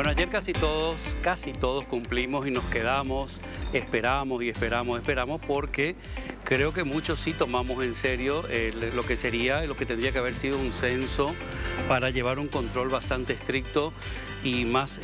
Bueno, ayer casi todos cumplimos y nos quedamos, esperamos porque creo que muchos sí tomamos en serio lo que tendría que haber sido un censo para llevar un control bastante estricto y más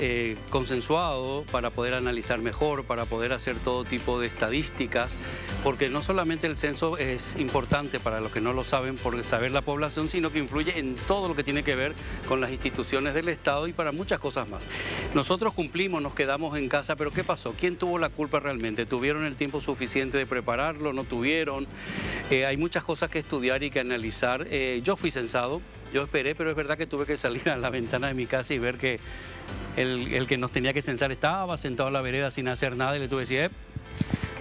consensuado para poder analizar mejor, para poder hacer todo tipo de estadísticas, porque no solamente el censo es importante para los que no lo saben por saber la población, sino que influye en todo lo que tiene que ver con las instituciones del Estado y para muchas cosas más. Nosotros cumplimos, nos quedamos en casa, pero ¿qué pasó? ¿Quién tuvo la culpa realmente? ¿Tuvieron el tiempo suficiente de prepararlo? ¿No tuvieron? Hay muchas cosas que estudiar y que analizar. Yo fui censado. Yo esperé, pero es verdad que tuve que salir a la ventana de mi casa y ver que el que nos tenía que censar estaba sentado en la vereda sin hacer nada y le tuve que decir,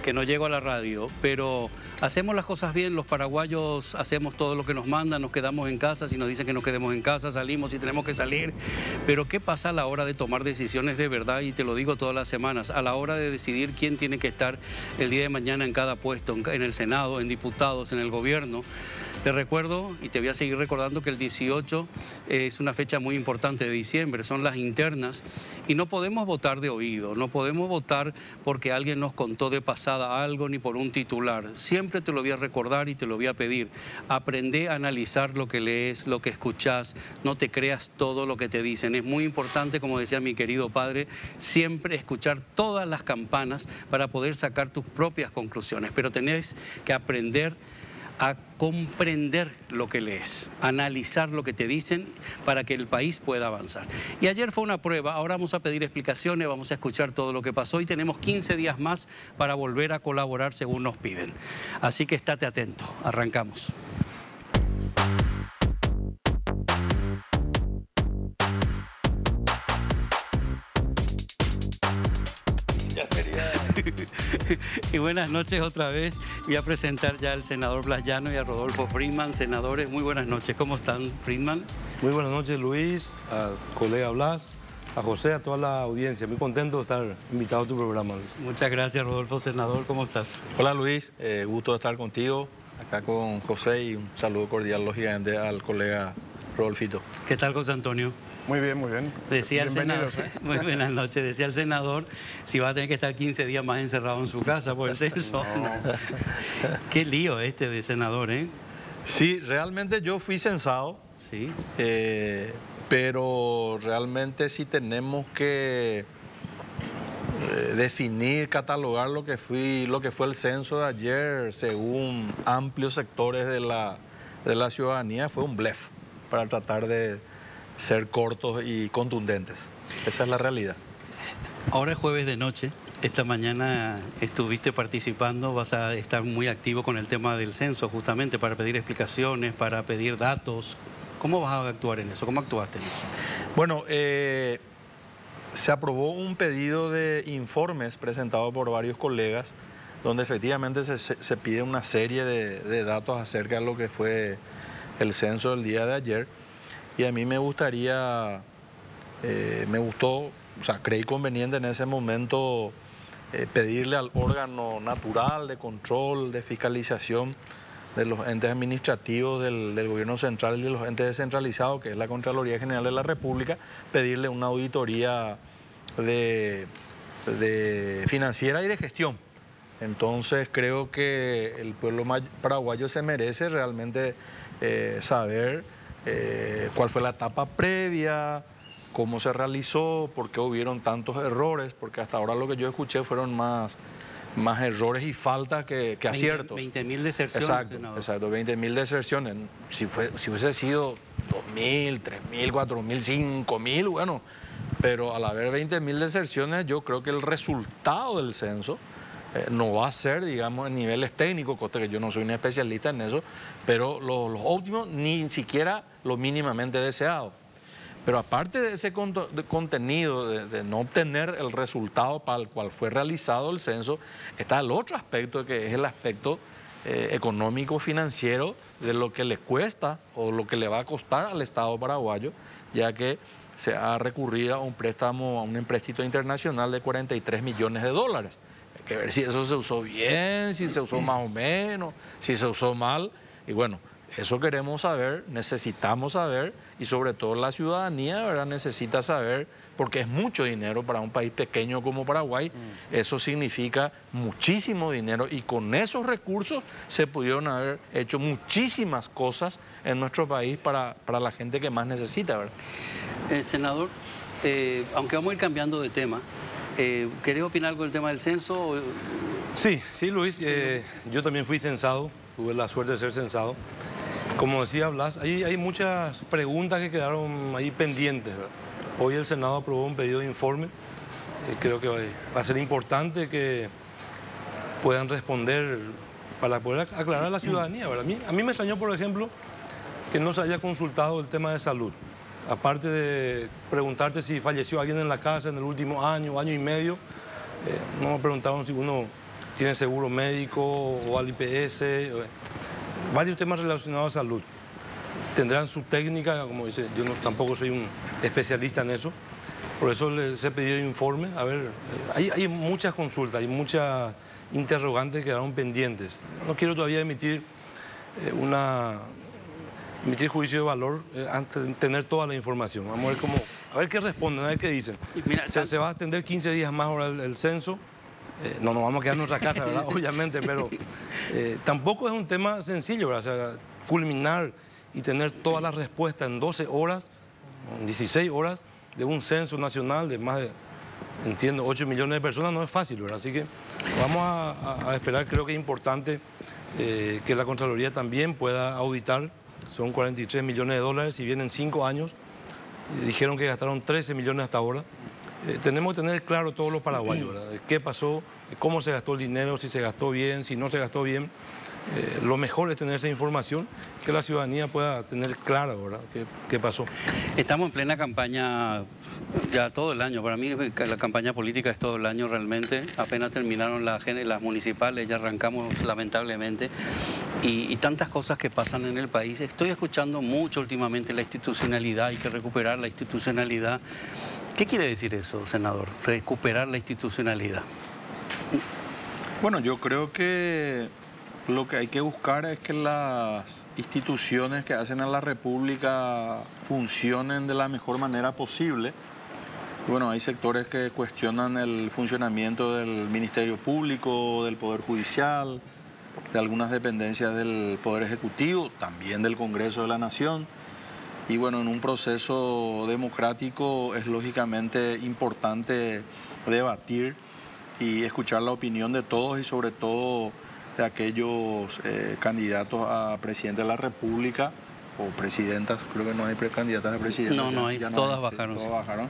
que no llego a la radio. Pero hacemos las cosas bien, los paraguayos hacemos todo lo que nos mandan, nos quedamos en casa, si nos dicen que nos quedemos en casa, salimos si tenemos que salir. Pero ¿qué pasa a la hora de tomar decisiones de verdad? Y te lo digo todas las semanas, a la hora de decidir quién tiene que estar el día de mañana en cada puesto, en el Senado, en diputados, en el gobierno. Te recuerdo y te voy a seguir recordando que el 18 es una fecha muy importante de diciembre, son las internas y no podemos votar de oído, no podemos votar porque alguien nos contó de pasada algo ni por un titular. Siempre te lo voy a recordar y te lo voy a pedir. Aprende a analizar lo que lees, lo que escuchas, no te creas todo lo que te dicen. Es muy importante, como decía mi querido padre, siempre escuchar todas las campanas para poder sacar tus propias conclusiones, pero tenés que aprender a comprender lo que lees, analizar lo que te dicen para que el país pueda avanzar. Y ayer fue una prueba, ahora vamos a pedir explicaciones, vamos a escuchar todo lo que pasó y tenemos 15 días más para volver a colaborar según nos piden. Así que estate atento, arrancamos. Y buenas noches otra vez. Voy a presentar ya al senador Blas Llano y a Rodolfo Friedman. Senadores, muy buenas noches. ¿Cómo están, Friedman? Muy buenas noches, Luis, al colega Blas, a José, a toda la audiencia. Muy contento de estar invitado a tu programa, Luis. Muchas gracias, Rodolfo. Senador, ¿cómo estás? Hola, Luis. Gusto de estar contigo, acá con José, y un saludo cordial, lógicamente, al colega Rodolfito. ¿Qué tal, José Antonio? Muy bien, muy bien. Decía el senador, muy buenas noches. Decía el senador si va a tener que estar 15 días más encerrado en su casa por el censo. No. Qué lío este de senador, ¿eh? Sí, realmente yo fui censado. Sí. Pero realmente sí tenemos que definir, catalogar lo que fue el censo de ayer según amplios sectores de la ciudadanía, fue un blef para tratar de ser cortos y contundentes. Esa es la realidad. Ahora es jueves de noche. Esta mañana estuviste participando, vas a estar muy activo con el tema del censo, justamente para pedir explicaciones, para pedir datos. ¿Cómo vas a actuar en eso? ¿Cómo actuaste en eso? Bueno, se aprobó un pedido de informes presentado por varios colegas, donde efectivamente se pide una serie de datos acerca de lo que fue el censo del día de ayer. Y a mí me gustó, creí conveniente en ese momento pedirle al órgano natural de control, de fiscalización de los entes administrativos del gobierno central y de los entes descentralizados, que es la Contraloría General de la República, pedirle una auditoría financiera y de gestión. Entonces creo que el pueblo paraguayo se merece realmente saber cuál fue la etapa previa, cómo se realizó, por qué hubieron tantos errores, porque hasta ahora lo que yo escuché fueron más errores y faltas que aciertos. 20.000 deserciones. Exacto, 20.000 deserciones. Si hubiese sido 2.000, 3.000, 4.000, 5.000, bueno, pero al haber 20.000 deserciones, yo creo que el resultado del censo no va a ser, digamos, en niveles técnicos, cosa que yo no soy un especialista en eso, pero los óptimos ni siquiera lo mínimamente deseado. Pero aparte de ese contenido, de no obtener el resultado para el cual fue realizado el censo, está el otro aspecto, que es el aspecto económico, financiero, de lo que le cuesta o lo que le va a costar al Estado paraguayo, ya que se ha recurrido a un préstamo, a un empréstito internacional de 43 millones de dólares. Hay que ver si eso se usó bien, si se usó más o menos, si se usó mal. Y bueno, Eso queremos saber, necesitamos saber, y sobre todo la ciudadanía, ¿verdad?, necesita saber, porque es mucho dinero para un país pequeño como Paraguay. Eso significa muchísimo dinero, y con esos recursos se pudieron haber hecho muchísimas cosas en nuestro país para la gente que más necesita, ¿verdad? Senador, aunque vamos a ir cambiando de tema, ¿querés opinar algo del tema del censo? Sí, Luis, yo también fui censado, tuve la suerte de ser censado. Como decía Blas, hay muchas preguntas que quedaron ahí pendientes, ¿verdad? Hoy el Senado aprobó un pedido de informe. Creo que va a ser importante que puedan responder para poder aclarar a la ciudadanía, ¿verdad? A mí me extrañó, por ejemplo, que no se haya consultado el tema de salud. Aparte de preguntarte si falleció alguien en la casa en el último año y medio, no me preguntaron si uno tiene seguro médico o al IPS, varios temas relacionados a salud. Tendrán su técnica, como dice, yo tampoco soy un especialista en eso, por eso les he pedido informe. A ver, hay muchas consultas, hay muchas interrogantes que quedaron pendientes. No quiero todavía emitir juicio de valor antes de tener toda la información. Vamos a ver qué responden, a ver qué dicen. Mira, se va a atender 15 días más ahora el censo. No nos vamos a quedar en nuestra casa, ¿verdad? Obviamente, pero tampoco es un tema sencillo, ¿verdad? O sea, fulminar y tener todas las respuestas en 12 horas, 16 horas de un censo nacional de más de, entiendo, 8 millones de personas no es fácil, ¿verdad? Así que vamos a esperar. Creo que es importante que la Contraloría también pueda auditar. Son 43 millones de dólares y vienen 5 años. Dijeron que gastaron 13 millones hasta ahora. Tenemos que tener claro todos los paraguayos, ¿verdad? ¿Qué pasó? ¿Cómo se gastó el dinero? Si se gastó bien, si no se gastó bien. Lo mejor es tener esa información, que la ciudadanía pueda tener claro, ¿verdad?, qué pasó. Estamos en plena campaña ya todo el año. Para mí la campaña política es todo el año realmente. Apenas terminaron las municipales, ya arrancamos lamentablemente. Y tantas cosas que pasan en el país. Estoy escuchando mucho últimamente la institucionalidad, hay que recuperar la institucionalidad. ¿Qué quiere decir eso, senador? Recuperar la institucionalidad. Bueno, yo creo que lo que hay que buscar es que las instituciones que hacen a la República funcionen de la mejor manera posible. Bueno, hay sectores que cuestionan el funcionamiento del Ministerio Público, del Poder Judicial, de algunas dependencias del Poder Ejecutivo, también del Congreso de la Nación. Y bueno, en un proceso democrático es lógicamente importante debatir y escuchar la opinión de todos, y sobre todo de aquellos candidatos a presidente de la República o presidentas. Creo que no hay precandidatas a presidente. No hay, todas bajaron. Todas bajaron.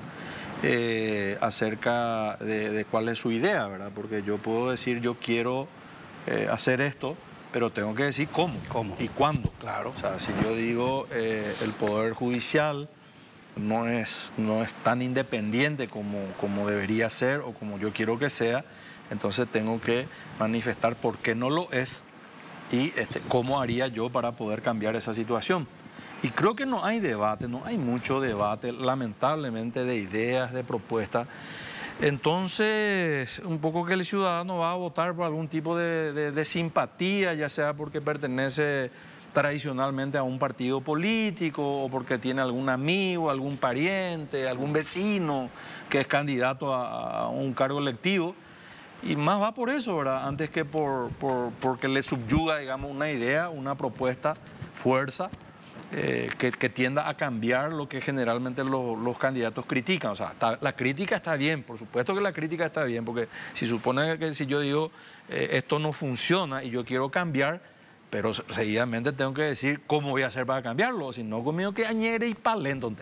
Acerca de cuál es su idea, ¿verdad? Porque yo puedo decir, yo quiero hacer esto, pero tengo que decir cómo y cuándo. Claro. O sea, si yo digo el Poder Judicial no es tan independiente como debería ser o como yo quiero que sea, entonces tengo que manifestar por qué no lo es y cómo haría yo para poder cambiar esa situación. Y creo que no hay debate, no hay mucho debate, lamentablemente, de ideas, de propuestas. Entonces, un poco que el ciudadano va a votar por algún tipo de simpatía, ya sea porque pertenece tradicionalmente a un partido político o porque tiene algún amigo, algún pariente, algún vecino que es candidato a un cargo electivo. Y más va por eso, ¿verdad? Antes que porque le subyuga, digamos, una idea, una propuesta, fuerza, que tienda a cambiar lo que generalmente los candidatos critican. O sea, la crítica está bien, por supuesto que la crítica está bien, porque si supone que si yo digo esto no funciona y yo quiero cambiar, pero seguidamente tengo que decir cómo voy a hacer para cambiarlo, si no conmigo que añere y palento.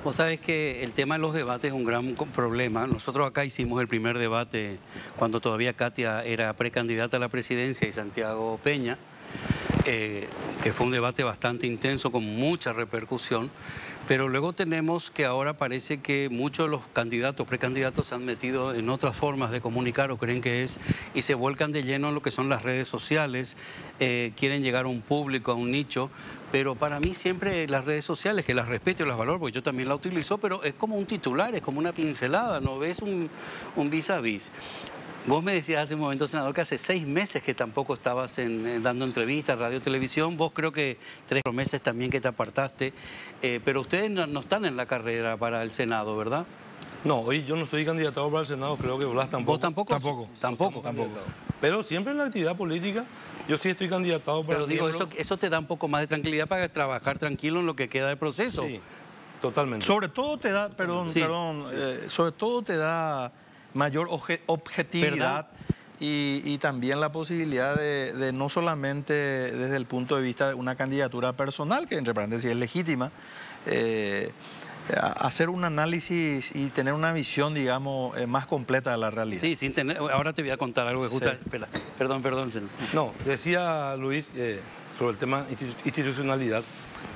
Vos sabés que el tema de los debates es un gran problema. Nosotros acá hicimos el primer debate cuando todavía Katia era precandidata a la presidencia y Santiago Peña, que fue un debate bastante intenso con mucha repercusión, pero luego tenemos que ahora parece que muchos de los candidatos, precandidatos se han metido en otras formas de comunicar o creen que es, y se vuelcan de lleno en lo que son las redes sociales, quieren llegar a un público, a un nicho, pero para mí siempre las redes sociales, que las respeto y las valoro, porque yo también la utilizo, pero es como un titular, es como una pincelada, no ves un vis a vis. Vos me decías hace un momento, senador, que hace 6 meses que tampoco estabas dando entrevistas, radio, televisión. Vos creo que 3 meses también que te apartaste. Pero ustedes no están en la carrera para el Senado, ¿verdad? No, hoy yo no estoy candidatado para el Senado, creo que Blas tampoco. ¿Vos tampoco? Tampoco. Pero siempre en la actividad política, yo sí estoy candidatado para Pero digo, eso te da un poco más de tranquilidad para trabajar tranquilo en lo que queda del proceso. Sí, totalmente. Sobre todo te da, sobre todo te da mayor objetividad y también la posibilidad de no solamente desde el punto de vista de una candidatura personal, que entre paréntesis es legítima, hacer un análisis y tener una visión, digamos, más completa de la realidad. Sí, sin tener, ahora te voy a contar algo que justo... Espera, perdón. No, decía Luis sobre el tema institucionalidad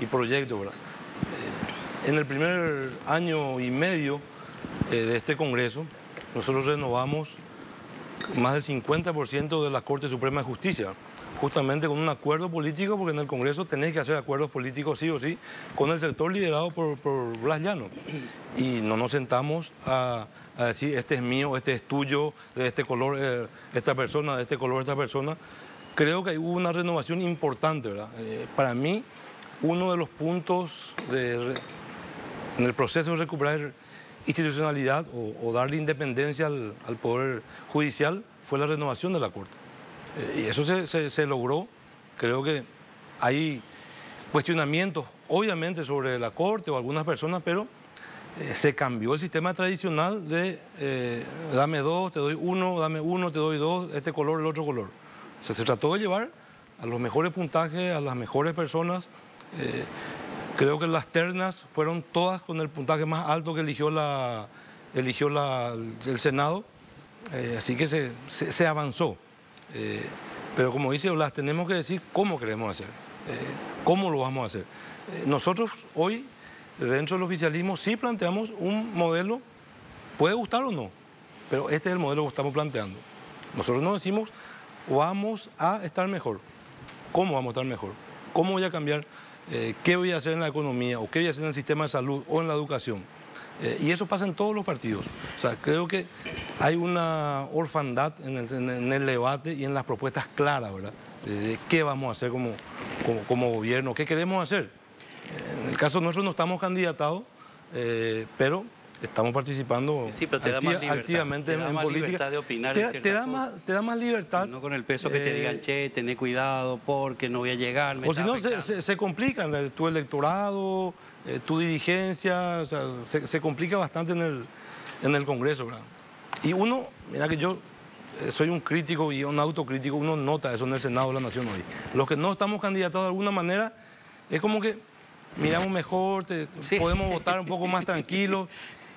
y proyecto, ¿verdad? En el primer año y medio de este Congreso, nosotros renovamos más del 50% de la Corte Suprema de Justicia, justamente con un acuerdo político, porque en el Congreso tenés que hacer acuerdos políticos sí o sí, con el sector liderado por Blas Llano. Y no nos sentamos a decir, este es mío, este es tuyo, de este color esta persona, de este color esta persona. Creo que hubo una renovación importante, ¿verdad? Para mí, uno de los puntos en el proceso de recuperar institucionalidad o darle independencia al Poder Judicial fue la renovación de la Corte. Y eso se logró. Creo que hay cuestionamientos, obviamente, sobre la Corte o algunas personas, pero se cambió el sistema tradicional de dame 2, te doy 1, dame 1, te doy 2, este color, el otro color. O sea, se trató de llevar a los mejores puntajes, a las mejores personas. Creo que las ternas fueron todas con el puntaje más alto que eligió el Senado, así que se avanzó. Pero como dice Blas, tenemos que decir cómo queremos hacer, cómo lo vamos a hacer. Nosotros hoy, dentro del oficialismo, sí planteamos un modelo, puede gustar o no, pero este es el modelo que estamos planteando. Nosotros no decimos, vamos a estar mejor. ¿Cómo vamos a estar mejor? ¿Cómo voy a cambiar? ¿Qué voy a hacer en la economía? ¿O qué voy a hacer en el sistema de salud o en la educación? Y eso pasa en todos los partidos. O sea, creo que hay una orfandad en el debate y en las propuestas claras, ¿verdad? De qué vamos a hacer como gobierno, qué queremos hacer. En el caso nuestro no estamos candidatados, pero estamos participando activamente en política. Libertad de opinar te da más libertad. No con el peso que te digan, che, tené cuidado porque no voy a llegar. O si no, se complican tu electorado, tu dirigencia, o sea, se complica bastante en el Congreso, ¿verdad? Y uno, mira que yo soy un crítico y un autocrítico, uno nota eso en el Senado de la Nación hoy. Los que no estamos candidatados de alguna manera, es como que miramos mejor, podemos votar un poco más tranquilos.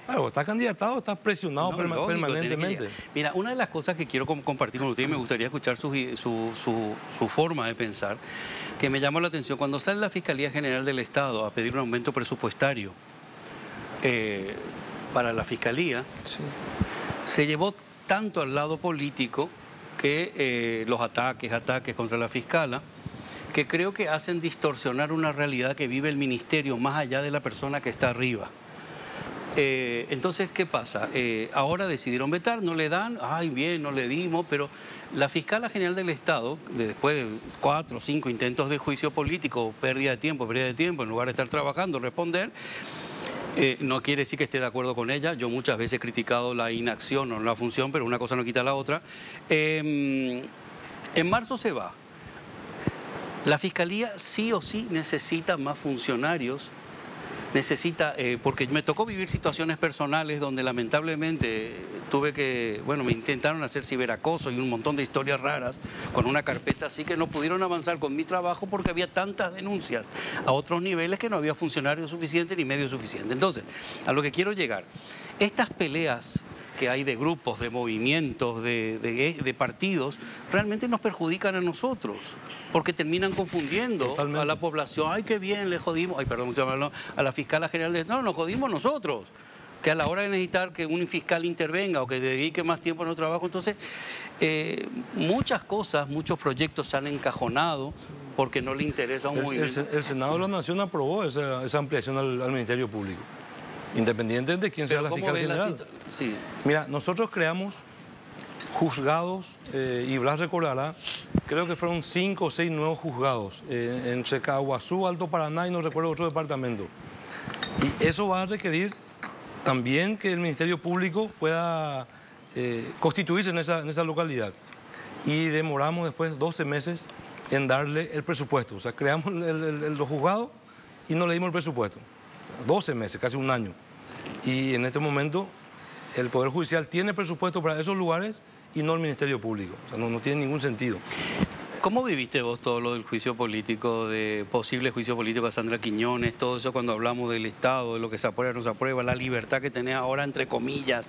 Claro, estás candidatado, estás presionado permanentemente. Mira, una de las cosas que quiero compartir con ustedes, me gustaría escuchar su forma de pensar, que me llamó la atención. Cuando sale la Fiscalía General del Estado a pedir un aumento presupuestario para la Fiscalía, sí, se llevó tanto al lado político que los ataques contra la fiscala, que creo que hacen distorsionar una realidad que vive el ministerio más allá de la persona que está arriba. Entonces, ¿qué pasa? Ahora decidieron vetar, no le dan, ay bien, no le dimos, pero la Fiscala General del Estado, después de 4 o 5 intentos de juicio político, pérdida de tiempo, en lugar de estar trabajando, responder, no quiere decir que esté de acuerdo con ella. Yo muchas veces he criticado la inacción o la función, pero una cosa no quita la otra. En marzo se va. La Fiscalía sí o sí necesita más funcionarios. Necesita, porque me tocó vivir situaciones personales donde lamentablemente tuve que, bueno, me intentaron hacer ciberacoso y un montón de historias raras con una carpeta así que no pudieron avanzar con mi trabajo porque había tantas denuncias a otros niveles que no había funcionarios suficientes ni medios suficientes. Entonces, a lo que quiero llegar, estas peleas que hay de grupos, de movimientos, de partidos, realmente nos perjudican a nosotros, porque terminan confundiendo totalmente a la población. Ay, qué bien, le jodimos, ay, perdón, a la Fiscala General de... No, nos jodimos nosotros, que a la hora de necesitar que un fiscal intervenga o que dedique más tiempo en el trabajo, entonces muchas cosas, muchos proyectos se han encajonado porque no le interesa a un movimiento. El Senado de la Nación aprobó esa ampliación al Ministerio Público, independiente de quién sea la fiscal general. Sí. Mira, nosotros creamos juzgados, y Blas recordará, creo que fueron 5 o 6 nuevos juzgados, entre Caguazú, Alto Paraná y no recuerdo otro departamento. Y eso va a requerir también que el Ministerio Público pueda constituirse en esa localidad. Y demoramos después 12 meses en darle el presupuesto. O sea, creamos los juzgados y no le dimos el presupuesto. 12 meses, casi un año. Y en este momento el Poder Judicial tiene presupuesto para esos lugares y no el Ministerio Público. O sea, no tiene ningún sentido. ¿Cómo viviste vos todo lo del juicio político, de posible juicio político a Sandra Quiñones, todo eso cuando hablamos del Estado, de lo que se aprueba, no se aprueba, la libertad que tenés ahora, entre comillas,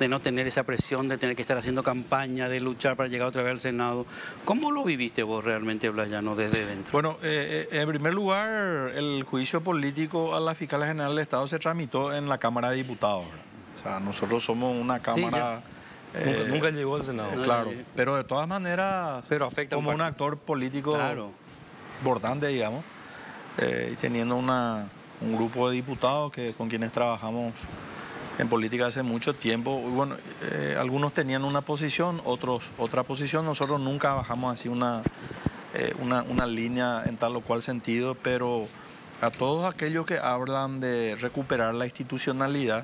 de no tener esa presión, de tener que estar haciendo campaña, de luchar para llegar otra vez al Senado? ¿Cómo lo viviste vos realmente, Blas Llano, desde dentro? Bueno, en primer lugar, el juicio político a la Fiscal General del Estado se tramitó en la Cámara de Diputados, ¿verdad? O sea, nosotros somos una Cámara... Nunca llegó al Senado. Claro, pero de todas maneras, pero afecta como un actor político importante, digamos, y teniendo un grupo de diputados con quienes trabajamos en política hace mucho tiempo. Bueno, algunos tenían una posición, otros otra posición. Nosotros nunca bajamos así una línea en tal o cual sentido, pero a todos aquellos que hablan de recuperar la institucionalidad,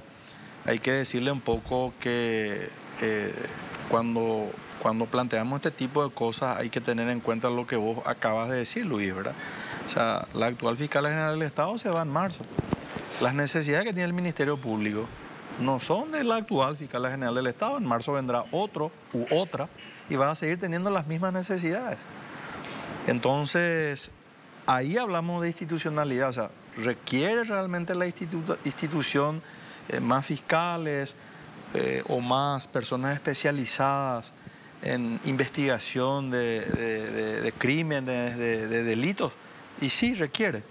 hay que decirle un poco que cuando planteamos este tipo de cosas hay que tener en cuenta lo que vos acabas de decir, Luis, ¿verdad? O sea, la actual Fiscal General del Estado se va en marzo. Las necesidades que tiene el Ministerio Público no son de la actual Fiscal General del Estado. En marzo vendrá otro u otra y va a seguir teniendo las mismas necesidades. Entonces, ahí hablamos de institucionalidad. O sea, requiere realmente la institución más fiscales, o más personas especializadas en investigación de crímenes, de delitos, y sí requiere.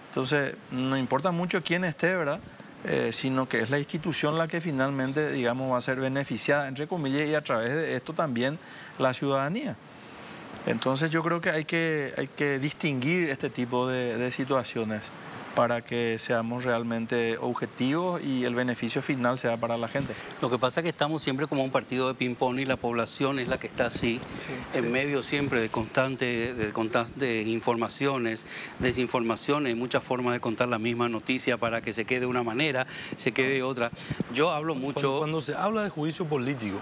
Entonces, no importa mucho quién esté, ¿verdad? Sino que es la institución la que finalmente, digamos, va a ser beneficiada, entre comillas, y a través de esto también la ciudadanía. Entonces, yo creo que hay que distinguir este tipo de situaciones para que seamos realmente objetivos y el beneficio final sea para la gente. Lo que pasa es que estamos siempre como un partido de ping-pong y la población es la que está así, en medio siempre de constantes informaciones, desinformaciones, muchas formas de contar la misma noticia para que se quede de una manera, se quede de otra. Yo hablo mucho... Cuando se habla de juicio político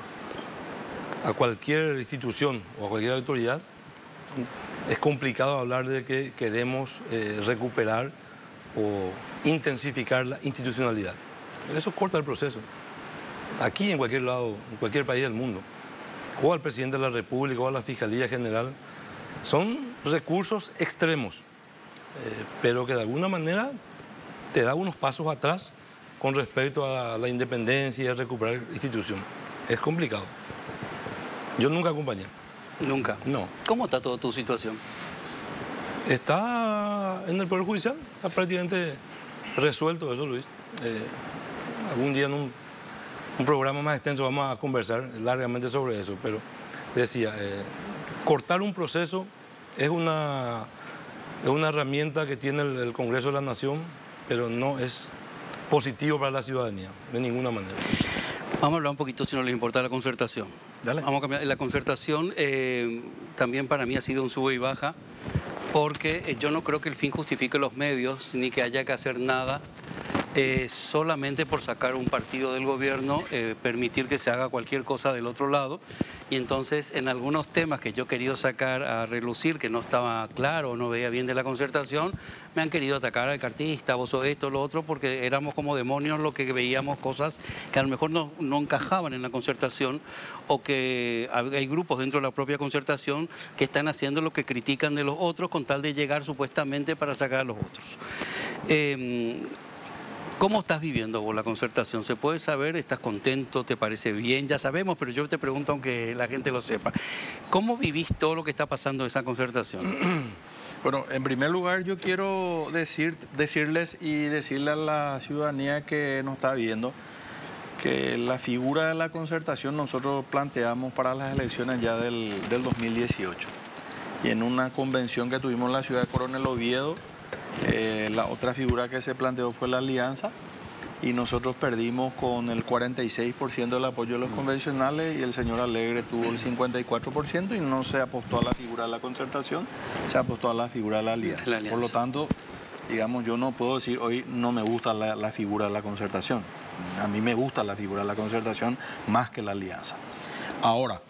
a cualquier institución o a cualquier autoridad, es complicado hablar de que queremos recuperar o intensificar la institucionalidad. Eso corta el proceso. Aquí, en cualquier lado, en cualquier país del mundo, o al presidente de la República o a la Fiscalía General, son recursos extremos, pero que de alguna manera te da unos pasos atrás con respecto a la independencia y a recuperar institución. Es complicado. Yo nunca acompañé. ¿Nunca? No. ¿Cómo está toda tu situación? Está en el Poder Judicial, está prácticamente resuelto eso, Luis. Algún día en un programa más extenso vamos a conversar largamente sobre eso, pero decía, cortar un proceso es una herramienta que tiene el Congreso de la Nación, pero no es positivo para la ciudadanía, de ninguna manera. Vamos a hablar un poquito, si no les importa, la concertación. Dale. Vamos a cambiar. La concertación también para mí ha sido un sube y baja, porque yo no creo que el fin justifique los medios, ni que haya que hacer nada solamente por sacar un partido del gobierno, permitir que se haga cualquier cosa del otro lado. Y entonces, en algunos temas que yo he querido sacar a relucir, que no estaba claro, no veía bien de la concertación, me han querido atacar al cartista, vos sos esto, lo otro, porque éramos como demonios los que veíamos cosas que a lo mejor no encajaban en la concertación, o que hay grupos dentro de la propia concertación que están haciendo lo que critican de los otros con tal de llegar supuestamente para sacar a los otros. ¿Cómo estás viviendo vos la concertación? ¿Se puede saber? ¿Estás contento? ¿Te parece bien? Ya sabemos, pero yo te pregunto aunque la gente lo sepa. ¿Cómo vivís todo lo que está pasando en esa concertación? Bueno, en primer lugar yo quiero decirles y decirle a la ciudadanía que nos está viendo que la figura de la concertación nosotros planteamos para las elecciones ya del 2018. Y en una convención que tuvimos en la ciudad de Coronel Oviedo, la otra figura que se planteó fue la alianza, y nosotros perdimos con el 46% del apoyo de los convencionales y el señor Alegre tuvo el 54% y no se apostó a la figura de la concertación, se apostó a la figura de la alianza. Por lo tanto, digamos, yo no puedo decir hoy no me gusta la figura de la concertación. A mí me gusta la figura de la concertación más que la alianza. Ahora,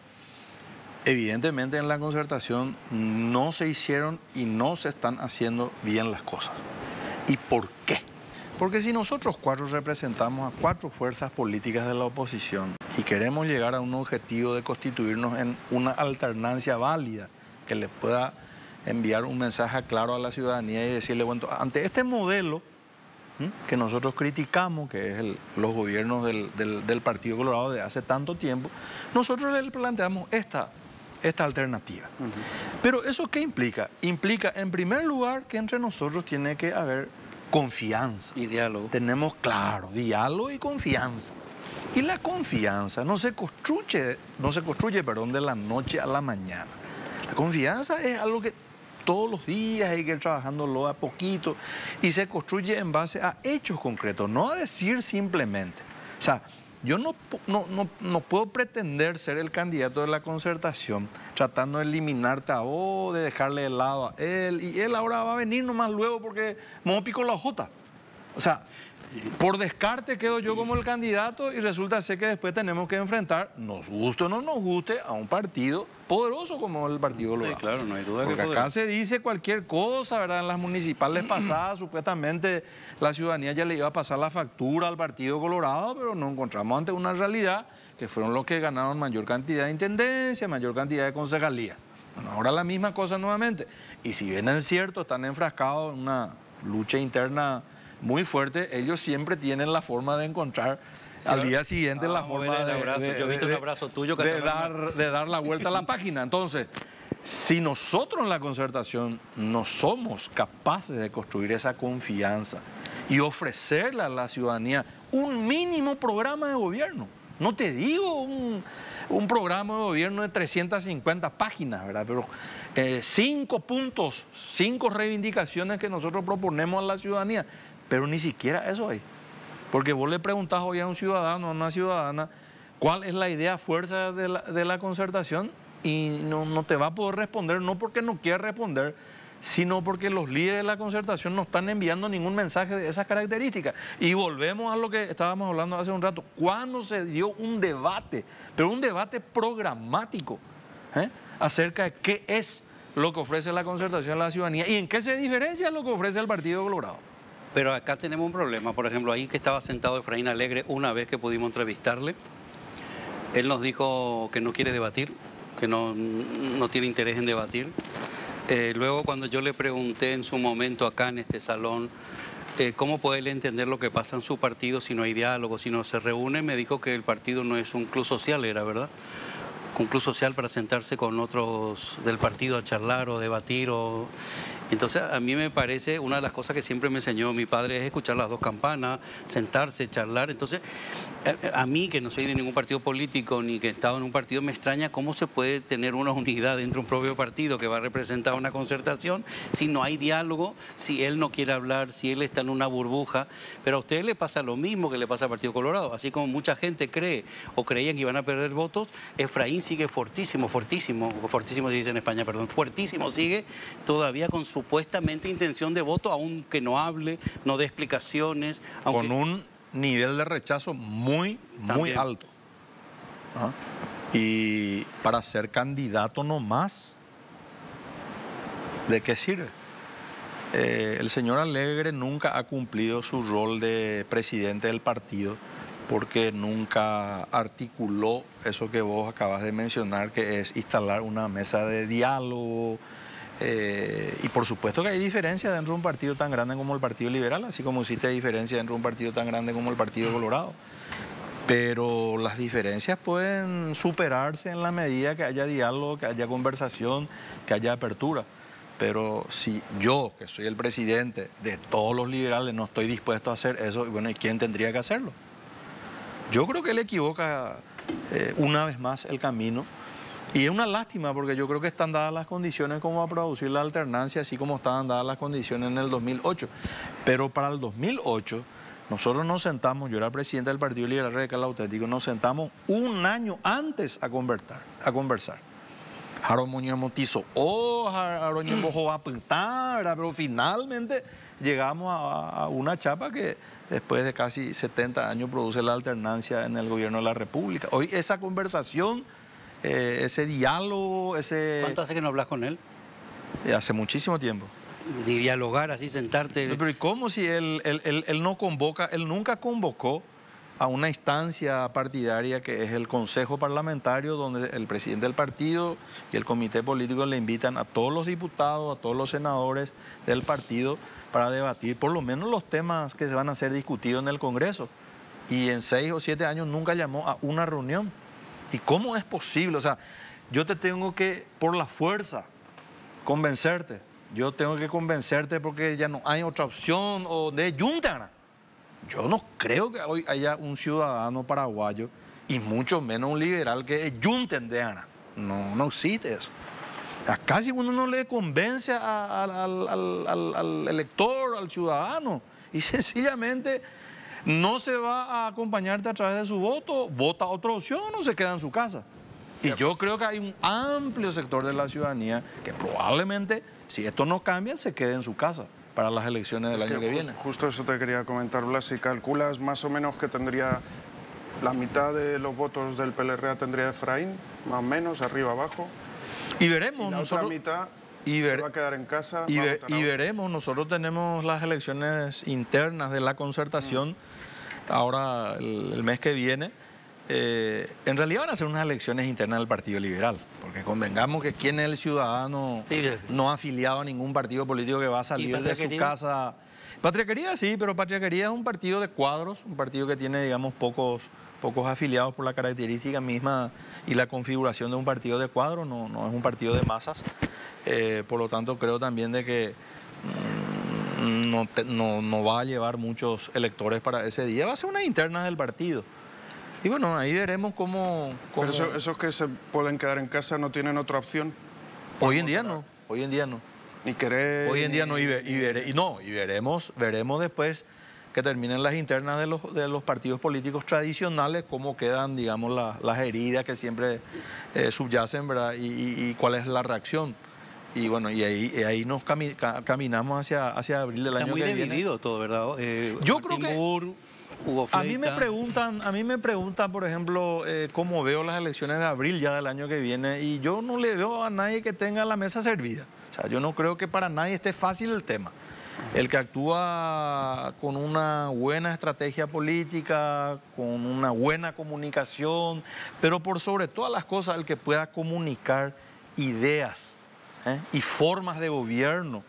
evidentemente en la concertación no se hicieron y no se están haciendo bien las cosas. ¿Y por qué? Porque si nosotros cuatro representamos a cuatro fuerzas políticas de la oposición y queremos llegar a un objetivo de constituirnos en una alternancia válida que le pueda enviar un mensaje claro a la ciudadanía y decirle, bueno, ante este modelo que nosotros criticamos, que es los gobiernos del Partido Colorado de hace tanto tiempo, nosotros le planteamos esta alternativa. Pero ¿eso qué implica? Implica, en primer lugar, que entre nosotros tiene que haber confianza. Y diálogo. Tenemos, claro, diálogo y confianza. Y la confianza no se construye, de la noche a la mañana. La confianza es algo que todos los días hay que ir trabajándolo a poquito y se construye en base a hechos concretos, no a decir simplemente. O sea, yo no puedo pretender ser el candidato de la concertación tratando de eliminarte a vos, de dejarle de lado a él, y él ahora va a venir nomás luego porque me pico la jota. O sea, por descarte quedo yo como el candidato y resulta ser que después tenemos que enfrentar, nos guste o no nos guste, a un partido poderoso como el Partido Colorado. Sí, claro, no hay duda. Porque que acá se dice cualquier cosa, ¿verdad? En las municipales pasadas, supuestamente la ciudadanía ya le iba a pasar la factura al Partido Colorado, pero nos encontramos ante una realidad que fueron los que ganaron mayor cantidad de intendencia, mayor cantidad de concejalía. Bueno, ahora la misma cosa nuevamente. Y si bien es cierto, están enfrascados en una lucha interna muy fuerte, ellos siempre tienen la forma de encontrar al día siguiente la forma yo he visto un abrazo tuyo que de dar la vuelta a la página. Entonces, si nosotros en la concertación no somos capaces de construir esa confianza y ofrecerle a la ciudadanía un mínimo programa de gobierno, no te digo un programa de gobierno de 350 páginas, ¿verdad? Pero 5 puntos, 5 reivindicaciones que nosotros proponemos a la ciudadanía, pero ni siquiera eso hay. Porque vos le preguntás hoy a un ciudadano, a una ciudadana, cuál es la idea fuerza de la concertación y no te va a poder responder, no porque no quiera responder, sino porque los líderes de la concertación no están enviando ningún mensaje de esas características. Y volvemos a lo que estábamos hablando hace un rato, cuando se dio un debate, pero un debate programático, acerca de qué es lo que ofrece la concertación a la ciudadanía y en qué se diferencia lo que ofrece el Partido Colorado. Pero acá tenemos un problema, por ejemplo, ahí que estaba sentado Efraín Alegre una vez que pudimos entrevistarle, él nos dijo que no quiere debatir, que no tiene interés en debatir. Luego cuando yo le pregunté en su momento acá en este salón, ¿cómo puede él entender lo que pasa en su partido si no hay diálogo, si no se reúne? Me dijo que el partido no es un club social, era verdad. Un club social para sentarse con otros del partido a charlar o debatir. Entonces a mí me parece, una de las cosas que siempre me enseñó mi padre es escuchar las dos campanas, sentarse, charlar. Entonces a mí, que no soy de ningún partido político ni que he estado en un partido, me extraña cómo se puede tener una unidad dentro de un propio partido que va a representar una concertación si no hay diálogo, si él no quiere hablar, si él está en una burbuja. Pero a ustedes le pasa lo mismo que le pasa al Partido Colorado. Así como mucha gente cree o creían que iban a perder votos, Efraín sigue fortísimo se dice en España, perdón, fuertísimo sigue todavía con supuestamente intención de voto, aunque no hable, no dé explicaciones. Con un nivel de rechazo muy alto. Y para ser candidato nomás, ¿de qué sirve? El señor Alegre nunca ha cumplido su rol de presidente del partido porque nunca articuló eso que vos acabas de mencionar, que es instalar una mesa de diálogo. Y por supuesto que hay diferencias dentro de un partido tan grande como el Partido Liberal, así como existe diferencia dentro de un partido tan grande como el Partido Colorado. Pero las diferencias pueden superarse en la medida que haya diálogo, que haya conversación, que haya apertura. Pero si yo, que soy el presidente de todos los liberales, no estoy dispuesto a hacer eso, bueno, ¿y quién tendría que hacerlo? Yo creo que él equivoca una vez más el camino. Y es una lástima porque yo creo que están dadas las condiciones como a producir la alternancia, así como estaban dadas las condiciones en el 2008. Pero para el 2008 Nosotros nos sentamos, yo era presidente del Partido Liberal Radical Auténtico, nos sentamos un año antes a conversar. Jaro Muñoz Motizo, Jaro Bojo va a pintar, pero finalmente llegamos a una chapa que después de casi 70 años produce la alternancia en el gobierno de la República. Hoy esa conversación, ese diálogo, ¿Cuánto hace que no hablas con él? Hace muchísimo tiempo. Ni dialogar, así sentarte. Pero ¿y cómo si él no convoca, él nunca convocó a una instancia partidaria que es el Consejo Parlamentario, donde el presidente del partido y el comité político le invitan a todos los diputados, a todos los senadores del partido para debatir por lo menos los temas que se van a ser discutidos en el Congreso? Y en 6 o 7 años nunca llamó a una reunión. ¿Y cómo es posible? O sea, yo te tengo que, por la fuerza, convencerte. Yo tengo que convencerte porque ya no hay otra opción o de Yuntana. Yo no creo que hoy haya un ciudadano paraguayo y mucho menos un liberal que yunten de Ana. No existe eso. Acá si uno no le convence al elector, al ciudadano, y sencillamente no se va a acompañarte a través de su voto, vota otra opción o se queda en su casa. Y yo creo que hay un amplio sector de la ciudadanía que probablemente, si esto no cambia, se quede en su casa para las elecciones del año que viene. Justo eso te quería comentar, Blas. Si calculas más o menos que tendría la mitad de los votos del PLRA tendría Efraín, más o menos, arriba, abajo. Y veremos. Y la nosotros, otra mitad se va a quedar en casa. Y veremos, nosotros tenemos las elecciones internas de la concertación ahora el mes que viene. En realidad van a ser unas elecciones internas del Partido Liberal, porque convengamos que quién es el ciudadano no afiliado a ningún partido político que va a salir de su casa. Patria Querida sí, pero Patria Querida es un partido de cuadros, un partido que tiene, digamos, pocos afiliados por la característica misma y la configuración de un partido de cuadros, no es un partido de masas. Por lo tanto, creo también de que no va a llevar muchos electores para ese día. Va a ser una interna del partido. Y bueno, ahí veremos cómo... Pero esos que se pueden quedar en casa no tienen otra opción. Hoy en día no. Ni querer... Hoy en día no, y veremos después que terminen las internas de los partidos políticos tradicionales, cómo quedan, digamos, las heridas que siempre subyacen, ¿verdad? Y cuál es la reacción. Y bueno, y ahí nos caminamos hacia abril del año que viene. Está muy dividido todo, ¿verdad? Yo creo que... A mí me preguntan, por ejemplo, cómo veo las elecciones de abril ya del año que viene, y yo no le veo a nadie que tenga la mesa servida. O sea, yo no creo que para nadie esté fácil el tema. El que actúa con una buena estrategia política, con una buena comunicación, pero por sobre todas las cosas, el que pueda comunicar ideas y formas de gobierno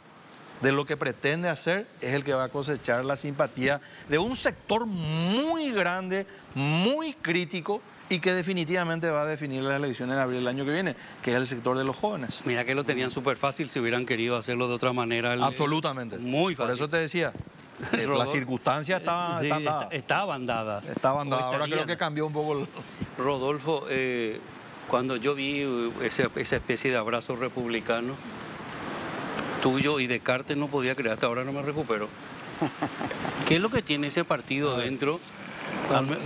de lo que pretende hacer, es el que va a cosechar la simpatía de un sector muy grande, muy crítico, y que definitivamente va a definir las elecciones de abril del año que viene, que es el sector de los jóvenes. Mira que lo tenían súper fácil si hubieran querido hacerlo de otra manera. Absolutamente. Muy fácil. Por eso te decía, las circunstancias estaban dadas. Estaban dadas. Ahora creo que cambió un poco. Rodolfo, cuando yo vi esa especie de abrazo republicano tuyo y Descartes, no podía creer, hasta ahora no me recupero. ¿Qué es lo que tiene ese partido dentro?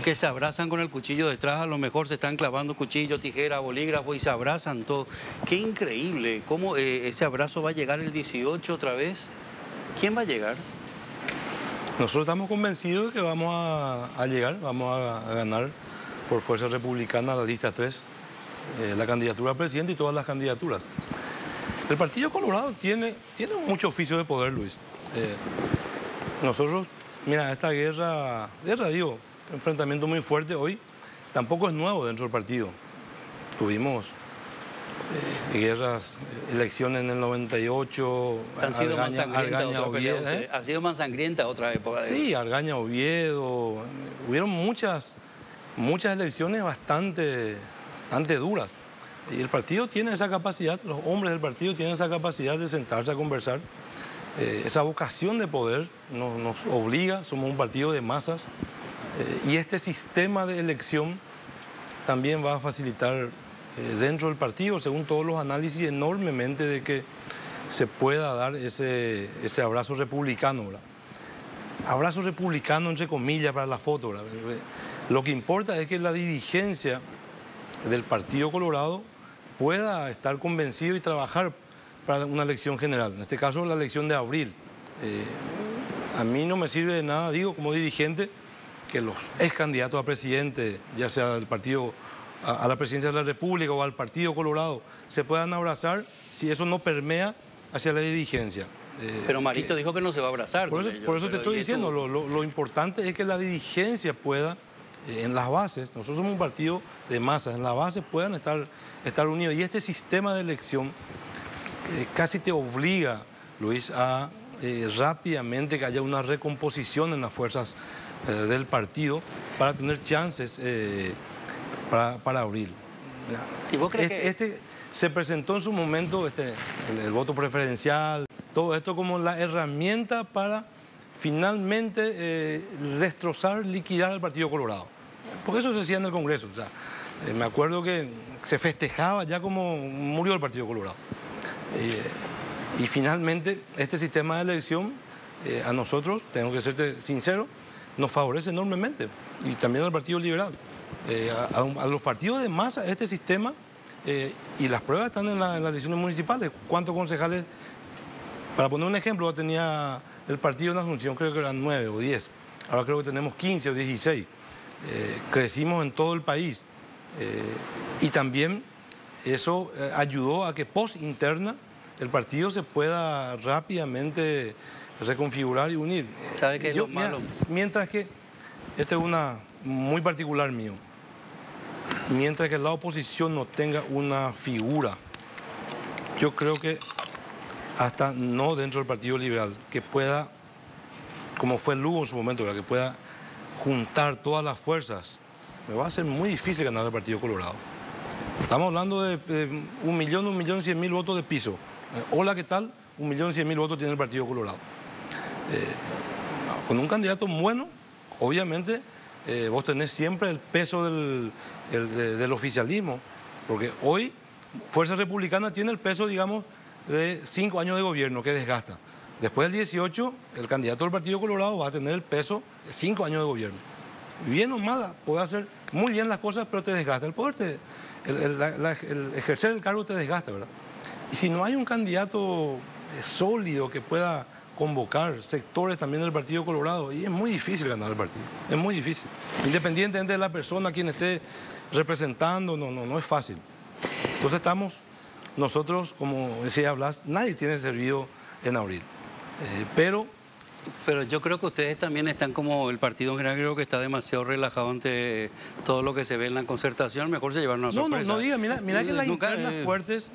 Que se abrazan con el cuchillo detrás, a lo mejor se están clavando cuchillo, tijera, bolígrafo y se abrazan todo. Qué increíble, ¿cómo ese abrazo va a llegar el 18 otra vez? ¿Quién va a llegar? Nosotros estamos convencidos de que vamos a llegar, vamos a ganar por fuerza republicana la lista 3, la candidatura a presidente y todas las candidaturas. El Partido Colorado tiene mucho oficio de poder, Luis. Nosotros, mira, esta guerra digo, enfrentamiento muy fuerte hoy, tampoco es nuevo dentro del partido. Tuvimos guerras, elecciones en el 98, Han sido más sangrientas otra época. Sí, Argaña, Oviedo, hubieron muchas elecciones bastante duras. Y el partido tiene esa capacidad, los hombres del partido tienen esa capacidad de sentarse a conversar. Esa vocación de poder nos obliga, somos un partido de masas. Y este sistema de elección también va a facilitar dentro del partido, según todos los análisis, enormemente de que se pueda dar ese abrazo republicano, ¿verdad? abrazo republicano, entre comillas, para la foto, ¿verdad? Lo que importa es que la dirigencia del Partido Colorado pueda estar convencido y trabajar para una elección general, en este caso la elección de abril. A mí no me sirve de nada, digo, como dirigente, que los ex candidatos a presidente, ya sea del partido a la presidencia de la República o al Partido Colorado, se puedan abrazar si eso no permea hacia la dirigencia. Pero Marito dijo que no se va a abrazar. Por eso te estoy diciendo, lo importante es que la dirigencia pueda, en las bases, nosotros somos un partido de masas, en las bases puedan estar unidos. Y este sistema de elección casi te obliga, Luis, a rápidamente que haya una recomposición en las fuerzas del partido para tener chances para abril. ¿Y vos crees que se presentó en su momento el voto preferencial, todo esto como la herramienta para finalmente destrozar, liquidar al Partido Colorado? Porque eso se hacía en el Congreso. O sea, me acuerdo que se festejaba ya como murió el Partido Colorado. Y finalmente este sistema de elección a nosotros, tengo que serte sincero, nos favorece enormemente. Y también al Partido Liberal. A los partidos de masa este sistema, y las pruebas están en las elecciones municipales. ¿Cuántos concejales? Para poner un ejemplo, tenía el partido en Asunción, creo que eran 9 o 10. Ahora creo que tenemos 15 o 16. Crecimos en todo el país. Y también eso ayudó a que post interna el partido se pueda rápidamente reconfigurar y unir. ¿Sabe qué es lo malo? Mientras que, este es una muy particular mío, mientras que la oposición no tenga una figura, yo creo que hasta no dentro del Partido Liberal, que pueda, como fue Lugo en su momento, que pueda juntar todas las fuerzas, me va a ser muy difícil ganar el Partido Colorado. Estamos hablando de 1.100.000 votos de piso. Hola, ¿qué tal? 1.100.000 votos tiene el Partido Colorado. Con un candidato bueno, obviamente, vos tenés siempre el peso del oficialismo, porque hoy Fuerza Republicana tiene el peso, digamos, de 5 años de gobierno que desgasta. Después del 18, el candidato del Partido Colorado va a tener el peso de 5 años de gobierno. Bien o mal, puede hacer muy bien las cosas, pero te desgasta. El poder, el ejercer el cargo te desgasta, ¿verdad? Y si no hay un candidato sólido que pueda convocar sectores también del Partido Colorado, y es muy difícil ganar el partido, es muy difícil. Independientemente de la persona a quien esté representando, no es fácil. Entonces estamos, nosotros, como decía Blas, nadie tiene servido en abril. Pero yo creo que ustedes también están como el partido en general, creo que está demasiado relajado ante todo lo que se ve en la concertación, mejor se llevaron una sorpresa. No diga, mira que las internas fuertes,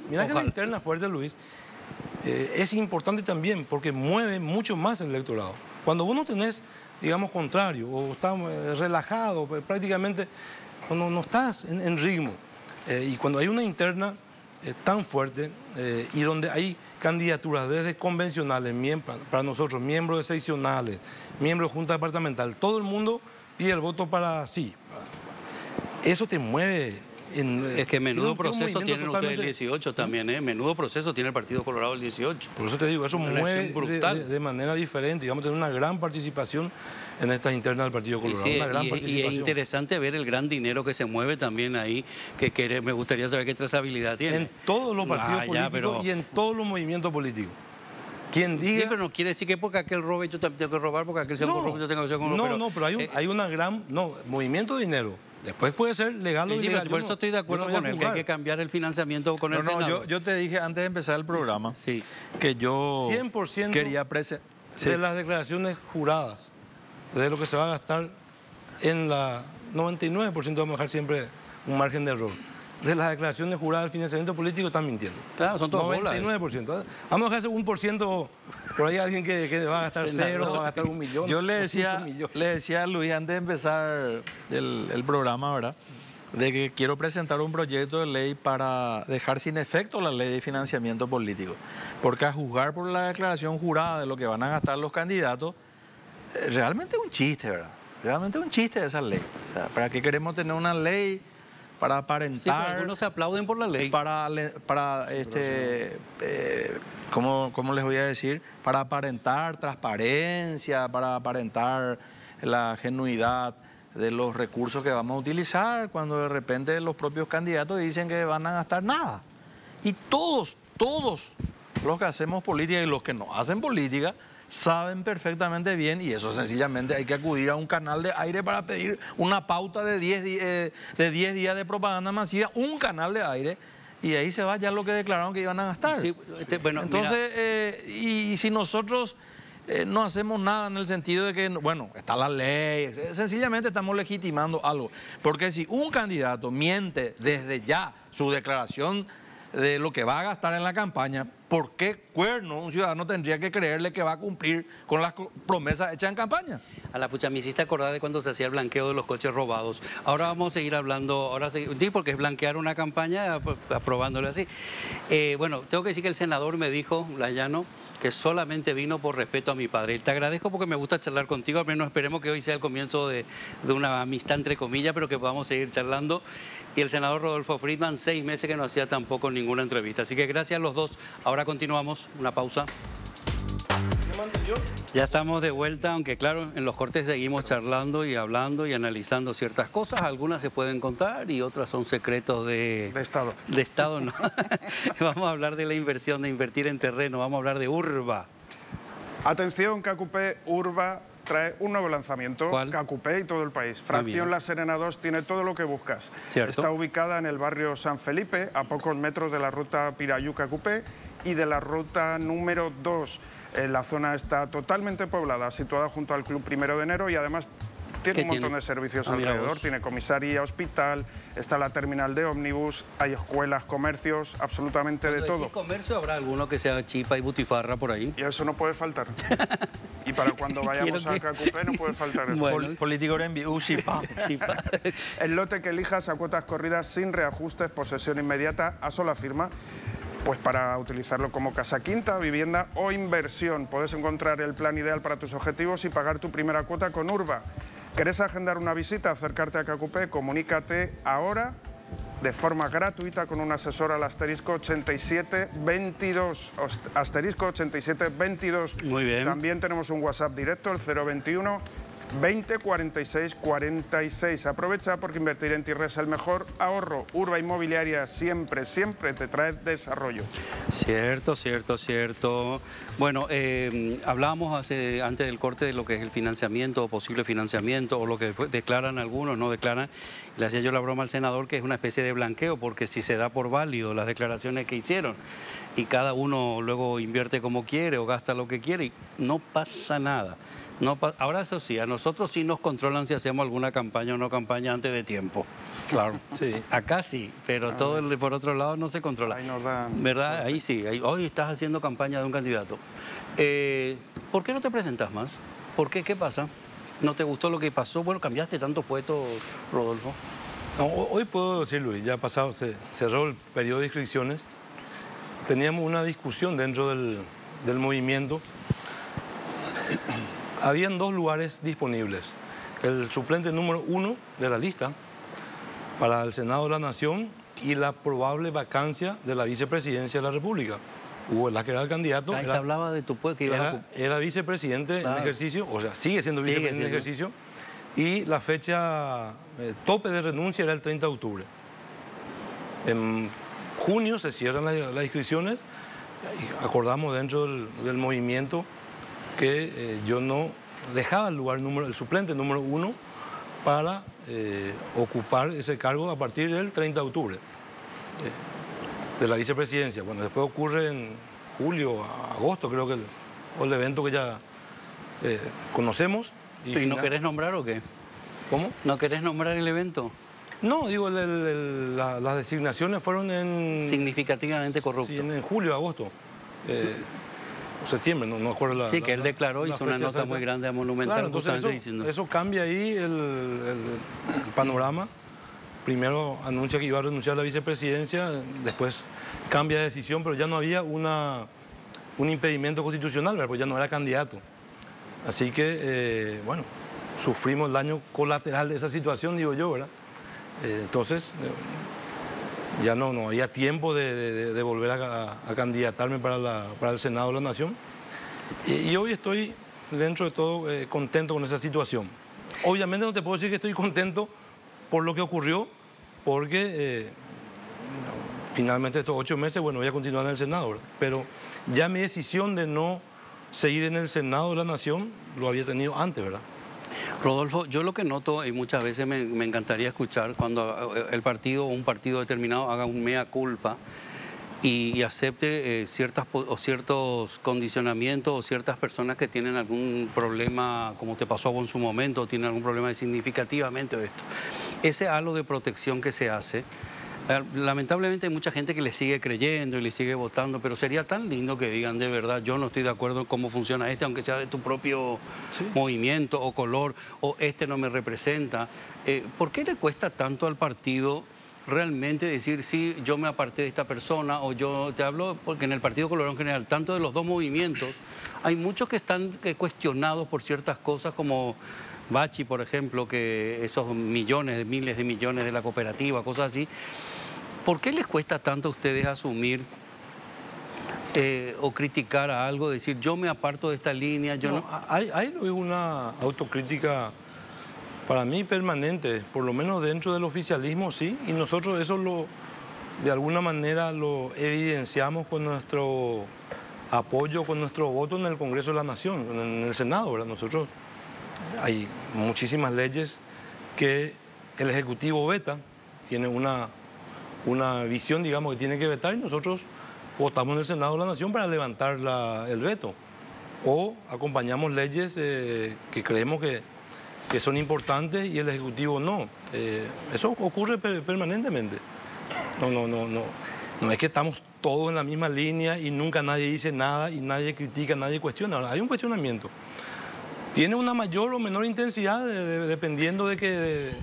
Luis, es importante también porque mueve mucho más el electorado. Cuando vos no tenés, digamos, contrario, o estás relajado, prácticamente no estás en ritmo, y cuando hay una interna tan fuerte y donde hay candidaturas desde convencionales, para nosotros, miembros de seccionales, miembros de junta departamental, todo el mundo pide el voto para sí. Eso te mueve. Es que menudo proceso tienen ustedes el 18 también, ¿eh? Menudo proceso tiene el Partido Colorado el 18. Por eso te digo, eso mueve de manera diferente. Digamos, tener una gran participación en estas internas del Partido Colorado. Sí, una gran participación. Y es interesante ver el gran dinero que se mueve también ahí, que me gustaría saber qué trazabilidad tiene. En todos los partidos políticos y en todos los movimientos políticos. Quien diga... Sí, pero no quiere decir que porque aquel robe yo tengo que robar, porque aquel sea un robo yo tengo que hacer con uno. Pero hay una gran... movimiento de dinero. Después puede ser legal o ilegal. Por eso estoy de acuerdo con él, que hay que cambiar el financiamiento con el Senado. Yo te dije antes de empezar el programa que yo 100% quería presentar de las declaraciones juradas, de lo que se va a gastar en la 99%, vamos a dejar siempre un margen de error. De las declaraciones juradas del financiamiento político están mintiendo. Claro, son todos 99%. Vamos a dejarse 1%, por ahí alguien que va a gastar 0, va a gastar 1 millón. Yo le decía a Luis antes de empezar el programa, ¿verdad?, de que quiero presentar un proyecto de ley para dejar sin efecto la ley de financiamiento político. Porque a juzgar por la declaración jurada de lo que van a gastar los candidatos, realmente es un chiste, ¿verdad? Realmente es un chiste esa ley. O sea, ¿para qué queremos tener una ley para Sí, pero aparentar, algunos se aplauden por la ley. ¿cómo les voy a decir? Para aparentar transparencia, para aparentar la genuidad de los recursos que vamos a utilizar, cuando de repente los propios candidatos dicen que van a gastar nada. Y todos los que hacemos política y los que no hacen política saben perfectamente bien, y eso sencillamente hay que acudir a un canal de aire para pedir una pauta de 10 días de propaganda masiva, un canal de aire, y ahí se va ya lo que declararon que iban a gastar. Sí, bueno, entonces, y si nosotros no hacemos nada en el sentido de que, bueno, está la ley, sencillamente estamos legitimando algo. Porque si un candidato miente desde ya su declaración de lo que va a gastar en la campaña, ¿por qué cuerno un ciudadano tendría que creerle que va a cumplir con las promesas hechas en campaña? A la pucha, me hiciste acordar de cuando se hacía el blanqueo de los coches robados. Ahora vamos a seguir hablando, sí, porque es blanquear una campaña aprobándole así. Bueno, tengo que decir que el senador me dijo, Layano, que solamente vino por respeto a mi padre. Te agradezco porque me gusta charlar contigo, al menos esperemos que hoy sea el comienzo de una amistad entre comillas, pero que podamos seguir charlando. Y el senador Rodolfo Friedman, 6 meses que no hacía tampoco ninguna entrevista. Así que gracias a los dos. Ahora continuamos, una pausa. Ya estamos de vuelta, aunque claro, en los cortes seguimos charlando y hablando y analizando ciertas cosas. Algunas se pueden contar y otras son secretos de Estado. De Estado, no. Vamos a hablar de la inversión, de invertir en terreno. Vamos a hablar de Urba. Atención, KQP Urba trae un nuevo lanzamiento. ¿Cuál? KQP y todo el país. Fracción La Serena 2 tiene todo lo que buscas. Cierto. Está ubicada en el barrio San Felipe, a pocos metros de la ruta Pirayú-KQP y de la ruta número 2. La zona está totalmente poblada, situada junto al Club 1 de Enero y además tiene un montón de servicios alrededor. Tiene comisaría, hospital, está la terminal de ómnibus, hay escuelas, comercios, absolutamente de todo. Comercio habrá alguno que sea chipa y butifarra por ahí. Y eso no puede faltar. Y para cuando vayamos a KQP no puede faltar eso. Bueno. Político en chipa. Chipa. El lote que elijas a cuotas corridas sin reajustes, posesión inmediata, a sola firma, pues para utilizarlo como casa quinta, vivienda o inversión. Puedes encontrar el plan ideal para tus objetivos y pagar tu primera cuota con Urba. ¿Querés agendar una visita, acercarte a KQP? Comunícate ahora de forma gratuita con un asesor al asterisco 8722. Asterisco 8722. Muy bien. También tenemos un WhatsApp directo, el 021 20 46 46. Aprovecha porque invertir en tierra es el mejor ahorro. Urba Inmobiliaria siempre te trae desarrollo. Cierto. Bueno, hablábamos antes del corte de lo que es el financiamiento o posible financiamiento o lo que declaran algunos, no declaran. Le hacía yo la broma al senador que es una especie de blanqueo porque si se da por válido las declaraciones que hicieron y cada uno luego invierte como quiere o gasta lo que quiere y no pasa nada. Ahora eso sí, a nosotros sí nos controlan si hacemos alguna campaña o no campaña antes de tiempo. Claro. Sí. Acá sí, pero por otro lado no se controla. Ahí nos dan... ¿Verdad? Ahí sí. Hoy estás haciendo campaña de un candidato. ¿Por qué no te presentas más? ¿Por qué? ¿Qué pasa? ¿No te gustó lo que pasó? Bueno, cambiaste tantos puestos, Rodolfo. No, hoy puedo decir, Luis, ya ha pasado, se cerró el periodo de inscripciones. Teníamos una discusión dentro del movimiento. Habían 2 lugares disponibles. El suplente número 1 de la lista para el Senado de la Nación y la probable vacancia de la vicepresidencia de la República. Hugo Velázquez era el candidato. Ahí se hablaba de tu puesto que era vicepresidente en ejercicio, o sea, sigue siendo vicepresidente en ejercicio. Y la fecha tope de renuncia era el 30 de octubre. En junio se cierran las inscripciones. Acordamos dentro del movimiento que yo no dejaba el suplente número 1 para ocupar ese cargo a partir del 30 de octubre de la vicepresidencia. Bueno, después ocurre en julio, agosto, creo que el evento que ya conocemos. ¿Y no querés nombrar o qué? ¿Cómo? ¿No querés nombrar el evento? No, digo, las designaciones fueron en... Significativamente corrupto. Sí, en julio, agosto. Septiembre, no acuerdo la... Sí, que él declaró, hizo una nota muy grande a Monumental. Claro, entonces eso cambia ahí el panorama. Primero anuncia que iba a renunciar a la vicepresidencia, después cambia de decisión, pero ya no había un impedimento constitucional, ¿verdad? Porque ya no era candidato. Así que, bueno, sufrimos el daño colateral de esa situación, digo yo, ¿verdad? Entonces, ya no había tiempo de volver a candidatarme para el Senado de la Nación. Y hoy estoy, dentro de todo, contento con esa situación. Obviamente no te puedo decir que estoy contento por lo que ocurrió, porque finalmente estos 8 meses, bueno, voy a continuar en el Senado, ¿verdad? Pero ya mi decisión de no seguir en el Senado de la Nación lo había tenido antes, ¿verdad? Rodolfo, yo lo que noto, y muchas veces me encantaría escuchar, cuando el partido o un partido determinado haga un mea culpa y acepte ciertos condicionamientos o ciertas personas que tienen algún problema, como te pasó a vos en su momento, o tienen algún problema significativamente de esto. Ese halo de protección que se hace, lamentablemente hay mucha gente que le sigue creyendo y le sigue votando, pero sería tan lindo que digan de verdad, yo no estoy de acuerdo en cómo funciona aunque sea de tu propio movimiento o color, o no me representa. ¿Por qué le cuesta tanto al partido realmente decir, sí, yo me aparté de esta persona, o yo te hablo, porque en el Partido Colorado en general, tanto de los dos movimientos, hay muchos que están cuestionados por ciertas cosas como Bachi, por ejemplo, que esos millones, miles de millones de la cooperativa, cosas así. ¿Por qué les cuesta tanto a ustedes asumir o criticar a algo, decir yo me aparto de esta línea? Hay una autocrítica para mí permanente, por lo menos dentro del oficialismo, sí, y nosotros eso de alguna manera lo evidenciamos con nuestro apoyo, con nuestro voto en el Congreso de la Nación, en el Senado, ¿verdad? Nosotros, hay muchísimas leyes que el Ejecutivo veta, tiene una visión, digamos, que tiene que vetar, y nosotros votamos en el Senado de la Nación para levantar el veto. O acompañamos leyes que creemos que son importantes y el Ejecutivo no. Eso ocurre permanentemente. No es que estamos todos en la misma línea y nunca nadie dice nada y nadie critica, nadie cuestiona. Hay un cuestionamiento. Tiene una mayor o menor intensidad dependiendo de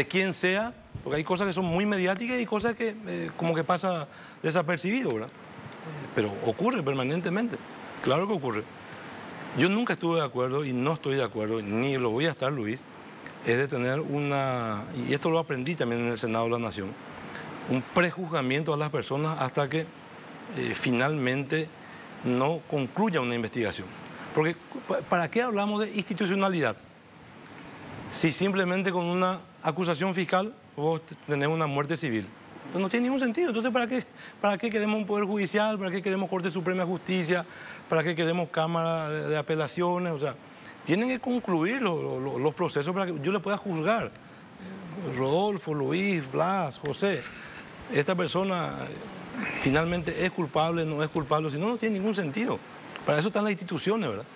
quién sea, porque hay cosas que son muy mediáticas y cosas que como que pasa desapercibido, ¿verdad? Pero ocurre permanentemente, claro que ocurre. Yo nunca estuve de acuerdo y no estoy de acuerdo, ni lo voy a estar, Luis, es de tener y esto lo aprendí también en el Senado de la Nación, un prejuzgamiento a las personas hasta que finalmente no concluya una investigación. Porque ¿para qué hablamos de institucionalidad? Si simplemente con una acusación fiscal vos tenés una muerte civil. Entonces no tiene ningún sentido. Entonces, ¿para qué queremos un Poder Judicial? ¿Para qué queremos Corte Suprema de Justicia? ¿Para qué queremos Cámara de Apelaciones? O sea, tienen que concluir los procesos para que yo le pueda juzgar. Rodolfo, Luis, Blas, José, esta persona finalmente es culpable, no es culpable, si no, no tiene ningún sentido. Para eso están las instituciones, ¿verdad?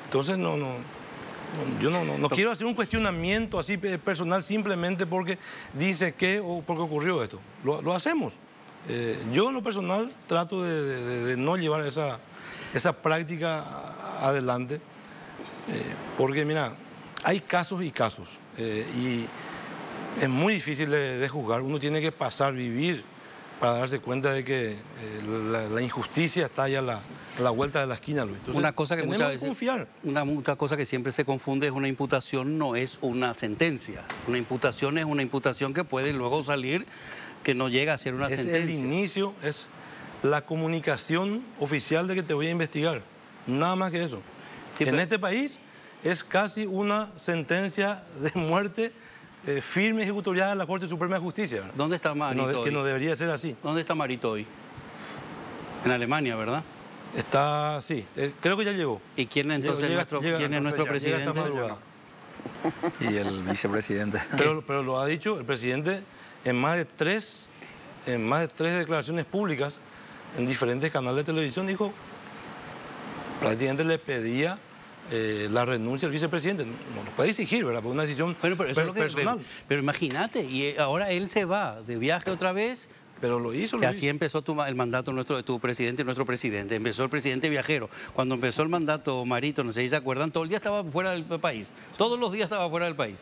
Entonces, yo no quiero hacer un cuestionamiento así personal simplemente porque dice que o porque ocurrió esto. Lo hacemos. Yo en lo personal trato de no llevar esa práctica adelante porque, mira, hay casos y casos y es muy difícil de juzgar. Uno tiene que vivir para darse cuenta de que la injusticia está allá a la vuelta de la esquina, Luis. Entonces, una cosa que tenemos muchas que veces, confiar. Una cosa que siempre se confunde es una imputación, no es una sentencia. Una imputación es una imputación que puede luego salir que no llega a ser una sentencia. Es el inicio, es la comunicación oficial de que te voy a investigar. Nada más que eso. Sí, en este país es casi una sentencia de muerte firme ejecutoriada de la Corte Suprema de Justicia, ¿verdad? ¿Dónde está Marito que no debería ser así. ¿Dónde está Marito hoy? En Alemania, ¿verdad? Está, sí, creo que ya llegó. ¿Y quién entonces quién es nuestro presidente? Y el vicepresidente. Pero lo ha dicho el presidente en más de tres declaraciones públicas en diferentes canales de televisión. Dijo, prácticamente le pedía la renuncia al vicepresidente. No lo puede exigir, ¿verdad? Por una decisión personal. Pero imagínate, y ahora él se va de viaje otra vez. Pero lo hizo, que así empezó el mandato de tu presidente y nuestro presidente. Empezó el presidente viajero. Cuando empezó el mandato Marito, no sé si se acuerdan, todo el día estaba fuera del país. Todos los días estaba fuera del país.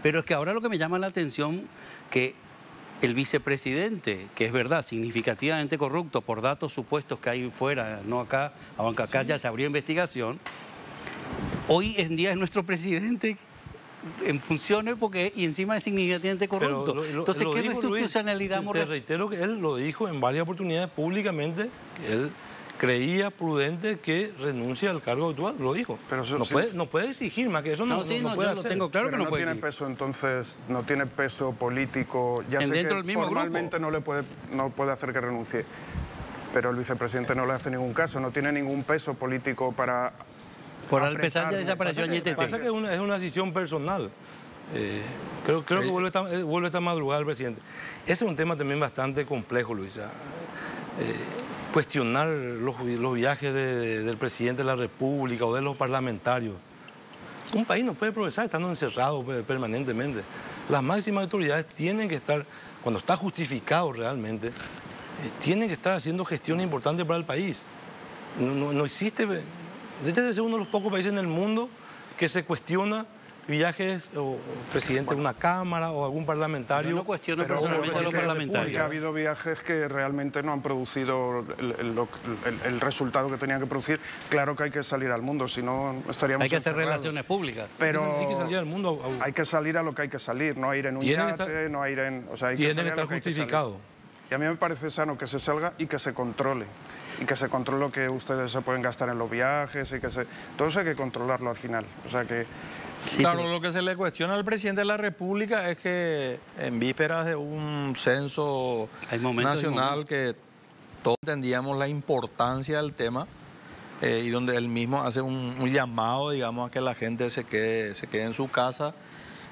Pero es que ahora lo que me llama la atención, que el vicepresidente, que es verdad, significativamente corrupto por datos supuestos que hay fuera, no acá, aunque acá ya se abrió investigación, hoy en día es nuestro presidente en funciones y encima es significativamente corrupto. Entonces, ¿qué institucionalidad Te reitero que él lo dijo en varias oportunidades públicamente, que él creía prudente que renuncie al cargo actual, lo dijo. Pero eso, no puede exigir más que eso, no puede hacer. Lo tengo claro. Pero que no puede tiene peso, entonces, no tiene peso político. Ya sé que formalmente no puede hacer que renuncie, pero el vicepresidente no le hace ningún caso, no tiene ningún peso político para... Por al pesar ya desapareció Añete. Pasa que es una decisión personal. Creo que vuelve esta madrugada el presidente. Ese es un tema también bastante complejo, Luisa. Cuestionar los viajes del presidente de la República o de los parlamentarios. Un país no puede progresar estando encerrado permanentemente. Las máximas autoridades tienen que estar, cuando está justificado realmente, tienen que estar haciendo gestiones importantes para el país. No existe... Este debe ser uno de los pocos países en el mundo que se cuestiona viajes o presidente de una cámara o algún parlamentario. Yo no cuestiono personalmente a los parlamentarios. Ha habido viajes que realmente no han producido el resultado que tenían que producir. Claro que hay que salir al mundo, si no estaríamos Hay que hacer encerrados. relaciones públicas. Pero hay que salir al mundo. Hay que salir a lo que hay que salir, no a ir en un yate, no a ir en... O sea, hay que tiene que estar justificado. Y a mí me parece sano que se salga y que se controle. Y que se controle lo que ustedes se pueden gastar en los viajes y todo eso hay que controlarlo al final. O sea que... Sí, claro, lo que se le cuestiona al presidente de la República es que en vísperas de un censo nacional que todos entendíamos la importancia del tema y donde él mismo hace un llamado, digamos, a que la gente se quede en su casa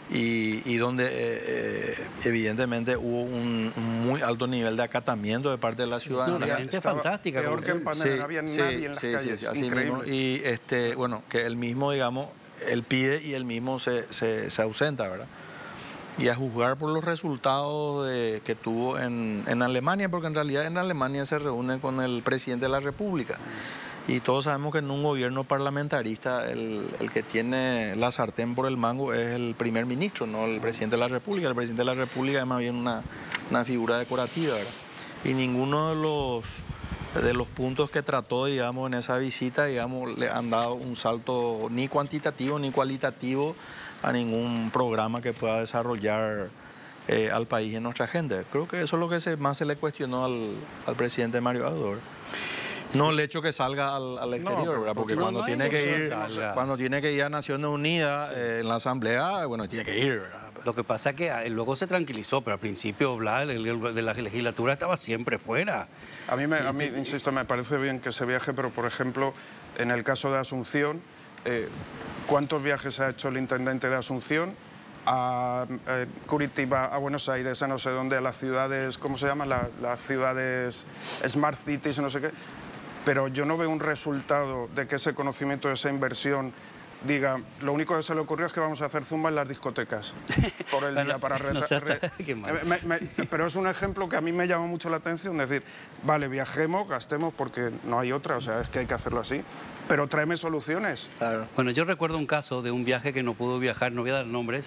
y donde evidentemente hubo un muy alto nivel de acatamiento de parte de la ciudadanía. No, la gente es fantástica. Peor que en pandemia, no había nadie en las calles. Así mismo. Y bueno, que él mismo, digamos, él pide y él mismo se ausenta, ¿verdad? Y a juzgar por los resultados que tuvo en Alemania, porque en realidad en Alemania se reúne con el presidente de la República. Y todos sabemos que en un gobierno parlamentarista el que tiene la sartén por el mango es el primer ministro, no el presidente de la República. El presidente de la República es más bien una figura decorativa, ¿verdad? Y ninguno de los puntos que trató, digamos, en esa visita, digamos, le han dado un salto ni cuantitativo ni cualitativo a ningún programa que pueda desarrollar al país y a nuestra gente. Creo que eso es lo que más se le cuestionó al presidente Mario Abdo. No el hecho que salga al exterior, ¿verdad? Porque cuando tiene que ir a Naciones Unidas en la Asamblea, bueno, tiene que ir, ¿verdad? Lo que pasa es que luego se tranquilizó, pero al principio de la legislatura estaba siempre fuera. A mí, insisto, me parece bien que se viaje, pero por ejemplo, en el caso de Asunción, ¿cuántos viajes ha hecho el intendente de Asunción? A Curitiba, a Buenos Aires, a no sé dónde, a las ciudades, ¿cómo se llaman? Las ciudades Smart Cities, no sé qué. Pero yo no veo un resultado de que ese conocimiento, de esa inversión, diga, lo único que se le ocurrió es que vamos a hacer zumba en las discotecas por el día para pero es un ejemplo que a mí me llama mucho la atención, decir, vale, viajemos, gastemos porque no hay otra, o sea, es que hay que hacerlo así, pero tráeme soluciones. Claro. Bueno, yo recuerdo un caso de un viaje que no pudo viajar, no voy a dar nombres,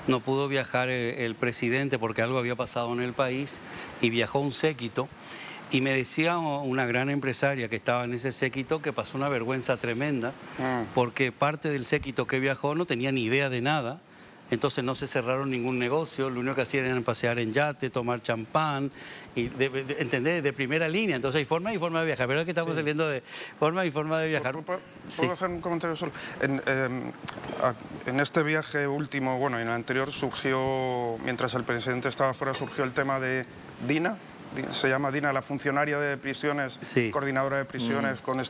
no pudo viajar el presidente porque algo había pasado en el país y viajó un séquito. Y me decía una gran empresaria que estaba en ese séquito que pasó una vergüenza tremenda porque parte del séquito que viajó no tenía ni idea de nada, entonces no se cerraron ningún negocio, lo único que hacían era pasear en yate, tomar champán, y ¿entendés? De primera línea, entonces hay forma y forma de viajar, pero es que estamos saliendo de forma y forma de viajar. ¿Puedo hacer un comentario solo? En este viaje último, bueno, en el anterior surgió, mientras el presidente estaba fuera, surgió el tema de Dina. Se llama Dina, la funcionaria de prisiones, coordinadora de prisiones, con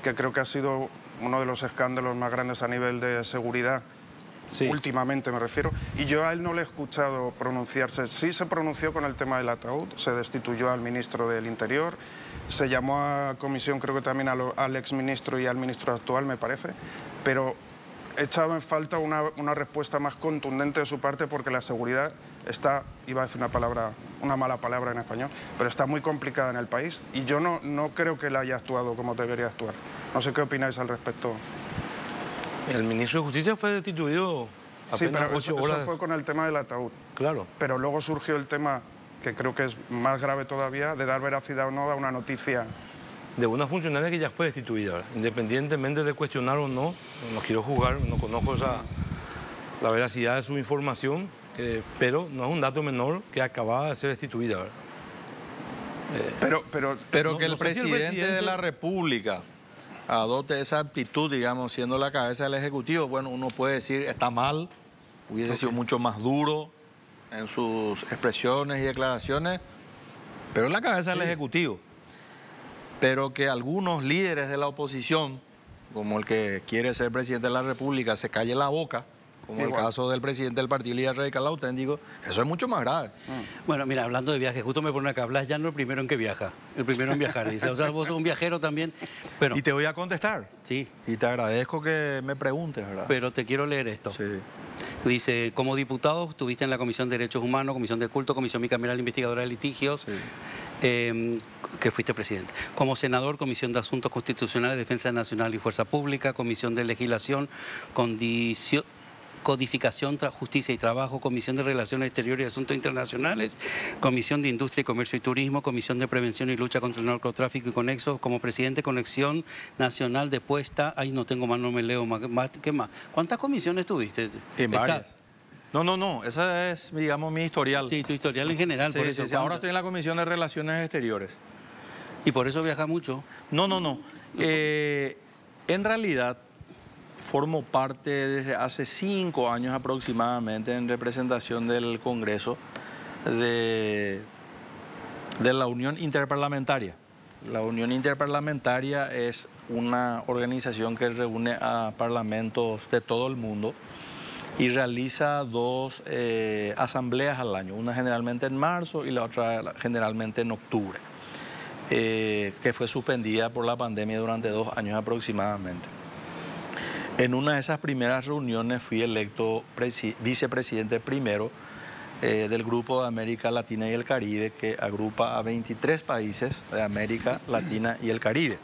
que creo que ha sido uno de los escándalos más grandes a nivel de seguridad, últimamente me refiero, y yo a él no le he escuchado pronunciarse. Sí se pronunció con el tema del ataúd, se destituyó al ministro del Interior, se llamó a comisión creo que también al exministro y al ministro actual, me parece, pero he echado en falta una respuesta más contundente de su parte porque la seguridad está, iba a decir una mala palabra en español, pero está muy complicada en el país y yo no creo que él haya actuado como debería actuar. No sé qué opináis al respecto. El ministro de Justicia fue destituido apenas 8 horas. Eso fue con el tema del ataúd. Claro. Pero luego surgió el tema, que creo que es más grave todavía, de dar veracidad o no a una noticia. De una funcionaria que ya fue destituida, ¿verdad? Independientemente de cuestionar o no, no quiero juzgar, no conozco la veracidad de su información, pero no es un dato menor que acaba de ser destituida, ¿verdad? Pero no- que el no sé si el presidente de la República adopte esa actitud, digamos, siendo la cabeza del Ejecutivo, bueno, uno puede decir, está mal, hubiese sido mucho más duro en sus expresiones y declaraciones, pero es la cabeza del Ejecutivo. Pero que algunos líderes de la oposición, como el que quiere ser presidente de la República, se calle la boca, como el caso del presidente del Partido Líder Radical Auténtico, eso es mucho más grave. Bueno, mira, hablando de viajes, justo me pone acá, Blas ya no el primero en que viaja, el primero en viajar, dice, o sea, vos sos un viajero también, pero Y te voy a contestar. sí, Y te agradezco que me preguntes, ¿verdad? pero te quiero leer esto. Sí. Dice, como diputado estuviste en la Comisión de Derechos Humanos, Comisión de Culto, Comisión Bicameral Investigadora de Litigios, Sí. que fuiste presidente. Como senador, Comisión de Asuntos Constitucionales, Defensa Nacional y Fuerza Pública, Comisión de Legislación, Codificación, Justicia y Trabajo, Comisión de Relaciones Exteriores y Asuntos Internacionales, Comisión de Industria, Comercio y Turismo, Comisión de Prevención y Lucha contra el Narcotráfico y Conexos, como presidente Conexión Nacional de Puesta, ay, no tengo más, no me leo más, ¿qué más? ¿Cuántas comisiones tuviste? En varias. Estás- No, esa es, digamos, mi historial. Sí, tu historial en general, Sí, por sí, eso. sí. Ahora ¿cuántas? estoy en la Comisión de Relaciones Exteriores. Y por eso viaja mucho. No. En realidad, formo parte desde hace 5 años aproximadamente en representación del Congreso de la Unión Interparlamentaria. La Unión Interparlamentaria es una organización que reúne a parlamentos de todo el mundo y realiza 2 asambleas al año, una generalmente en marzo y la otra generalmente en octubre, que fue suspendida por la pandemia durante 2 años aproximadamente. En una de esas primeras reuniones fui electo vicepresidente primero del Grupo de América Latina y el Caribe, que agrupa a 23 países de América Latina y el Caribe.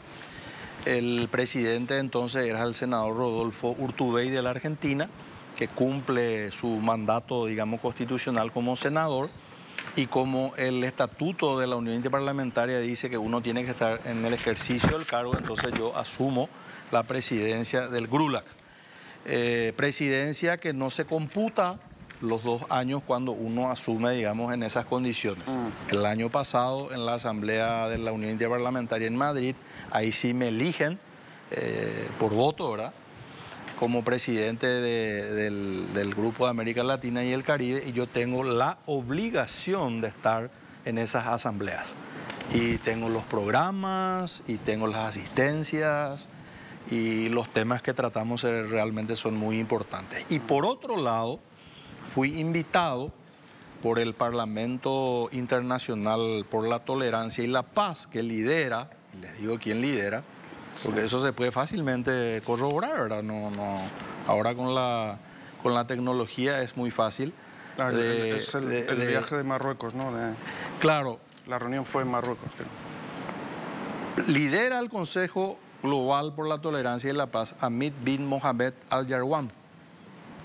El presidente entonces era el senador Rodolfo Urtubey de la Argentina, que cumple su mandato, digamos, constitucional como senador, y como el estatuto de la Unión Interparlamentaria dice que uno tiene que estar en el ejercicio del cargo, entonces yo asumo la presidencia del GRULAC. Presidencia que no se computa los 2 años cuando uno asume, digamos, en esas condiciones. El año pasado, en la Asamblea de la Unión Interparlamentaria en Madrid, ahí sí me eligen por voto, ¿verdad?, como presidente del Grupo de América Latina y el Caribe, y yo tengo la obligación de estar en esas asambleas. Y tengo los programas, y tengo las asistencias, y los temas que tratamos realmente son muy importantes. Y por otro lado, fui invitado por el Parlamento Internacional por la Tolerancia y la Paz, que lidera, y les digo quién lidera, porque eso se puede fácilmente corroborar, ¿verdad? Ahora con la tecnología es muy fácil. Es el viaje de Marruecos, ¿no? Claro. La reunión fue en Marruecos, creo. Lidera el Consejo Global por la Tolerancia y la Paz Hamid bin Mohamed Al Jarwan,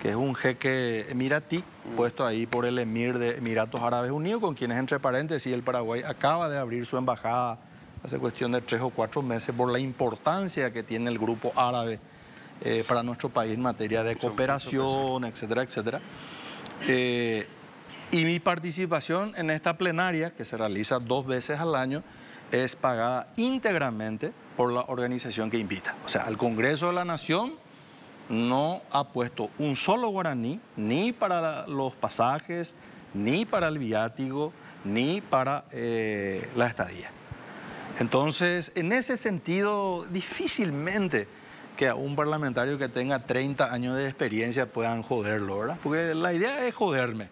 que es un jeque emiratí puesto ahí por el emir de Emiratos Árabes Unidos, con quienes, entre paréntesis, el Paraguay acaba de abrir su embajada hace cuestión de 3 o 4 meses por la importancia que tiene el grupo árabe para nuestro país en materia de cooperación, etcétera, etcétera. Y mi participación en esta plenaria, que se realiza 2 veces al año, es pagada íntegramente por la organización que invita. O sea, el Congreso de la Nación no ha puesto un solo guaraní, ni para los pasajes, ni para el viático, ni para la estadía. Entonces, en ese sentido, difícilmente que a un parlamentario que tenga 30 años de experiencia puedan joderlo, ¿verdad? Porque la idea es joderme,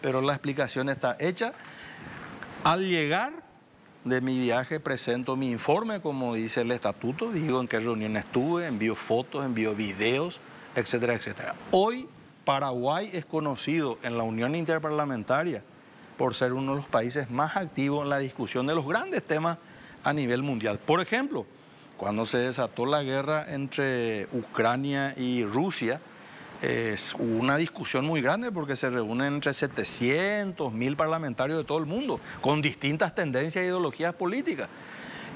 pero la explicación está hecha. Al llegar de mi viaje presento mi informe, como dice el estatuto, digo en qué reunión estuve, envío fotos, envío videos, etcétera, etcétera. Hoy Paraguay es conocido en la Unión Interparlamentaria por ser uno de los países más activos en la discusión de los grandes temas a nivel mundial. Por ejemplo, cuando se desató la guerra entre Ucrania y Rusia, hubo una discusión muy grande porque se reúnen entre 700.000 parlamentarios de todo el mundo, con distintas tendencias e ideologías políticas.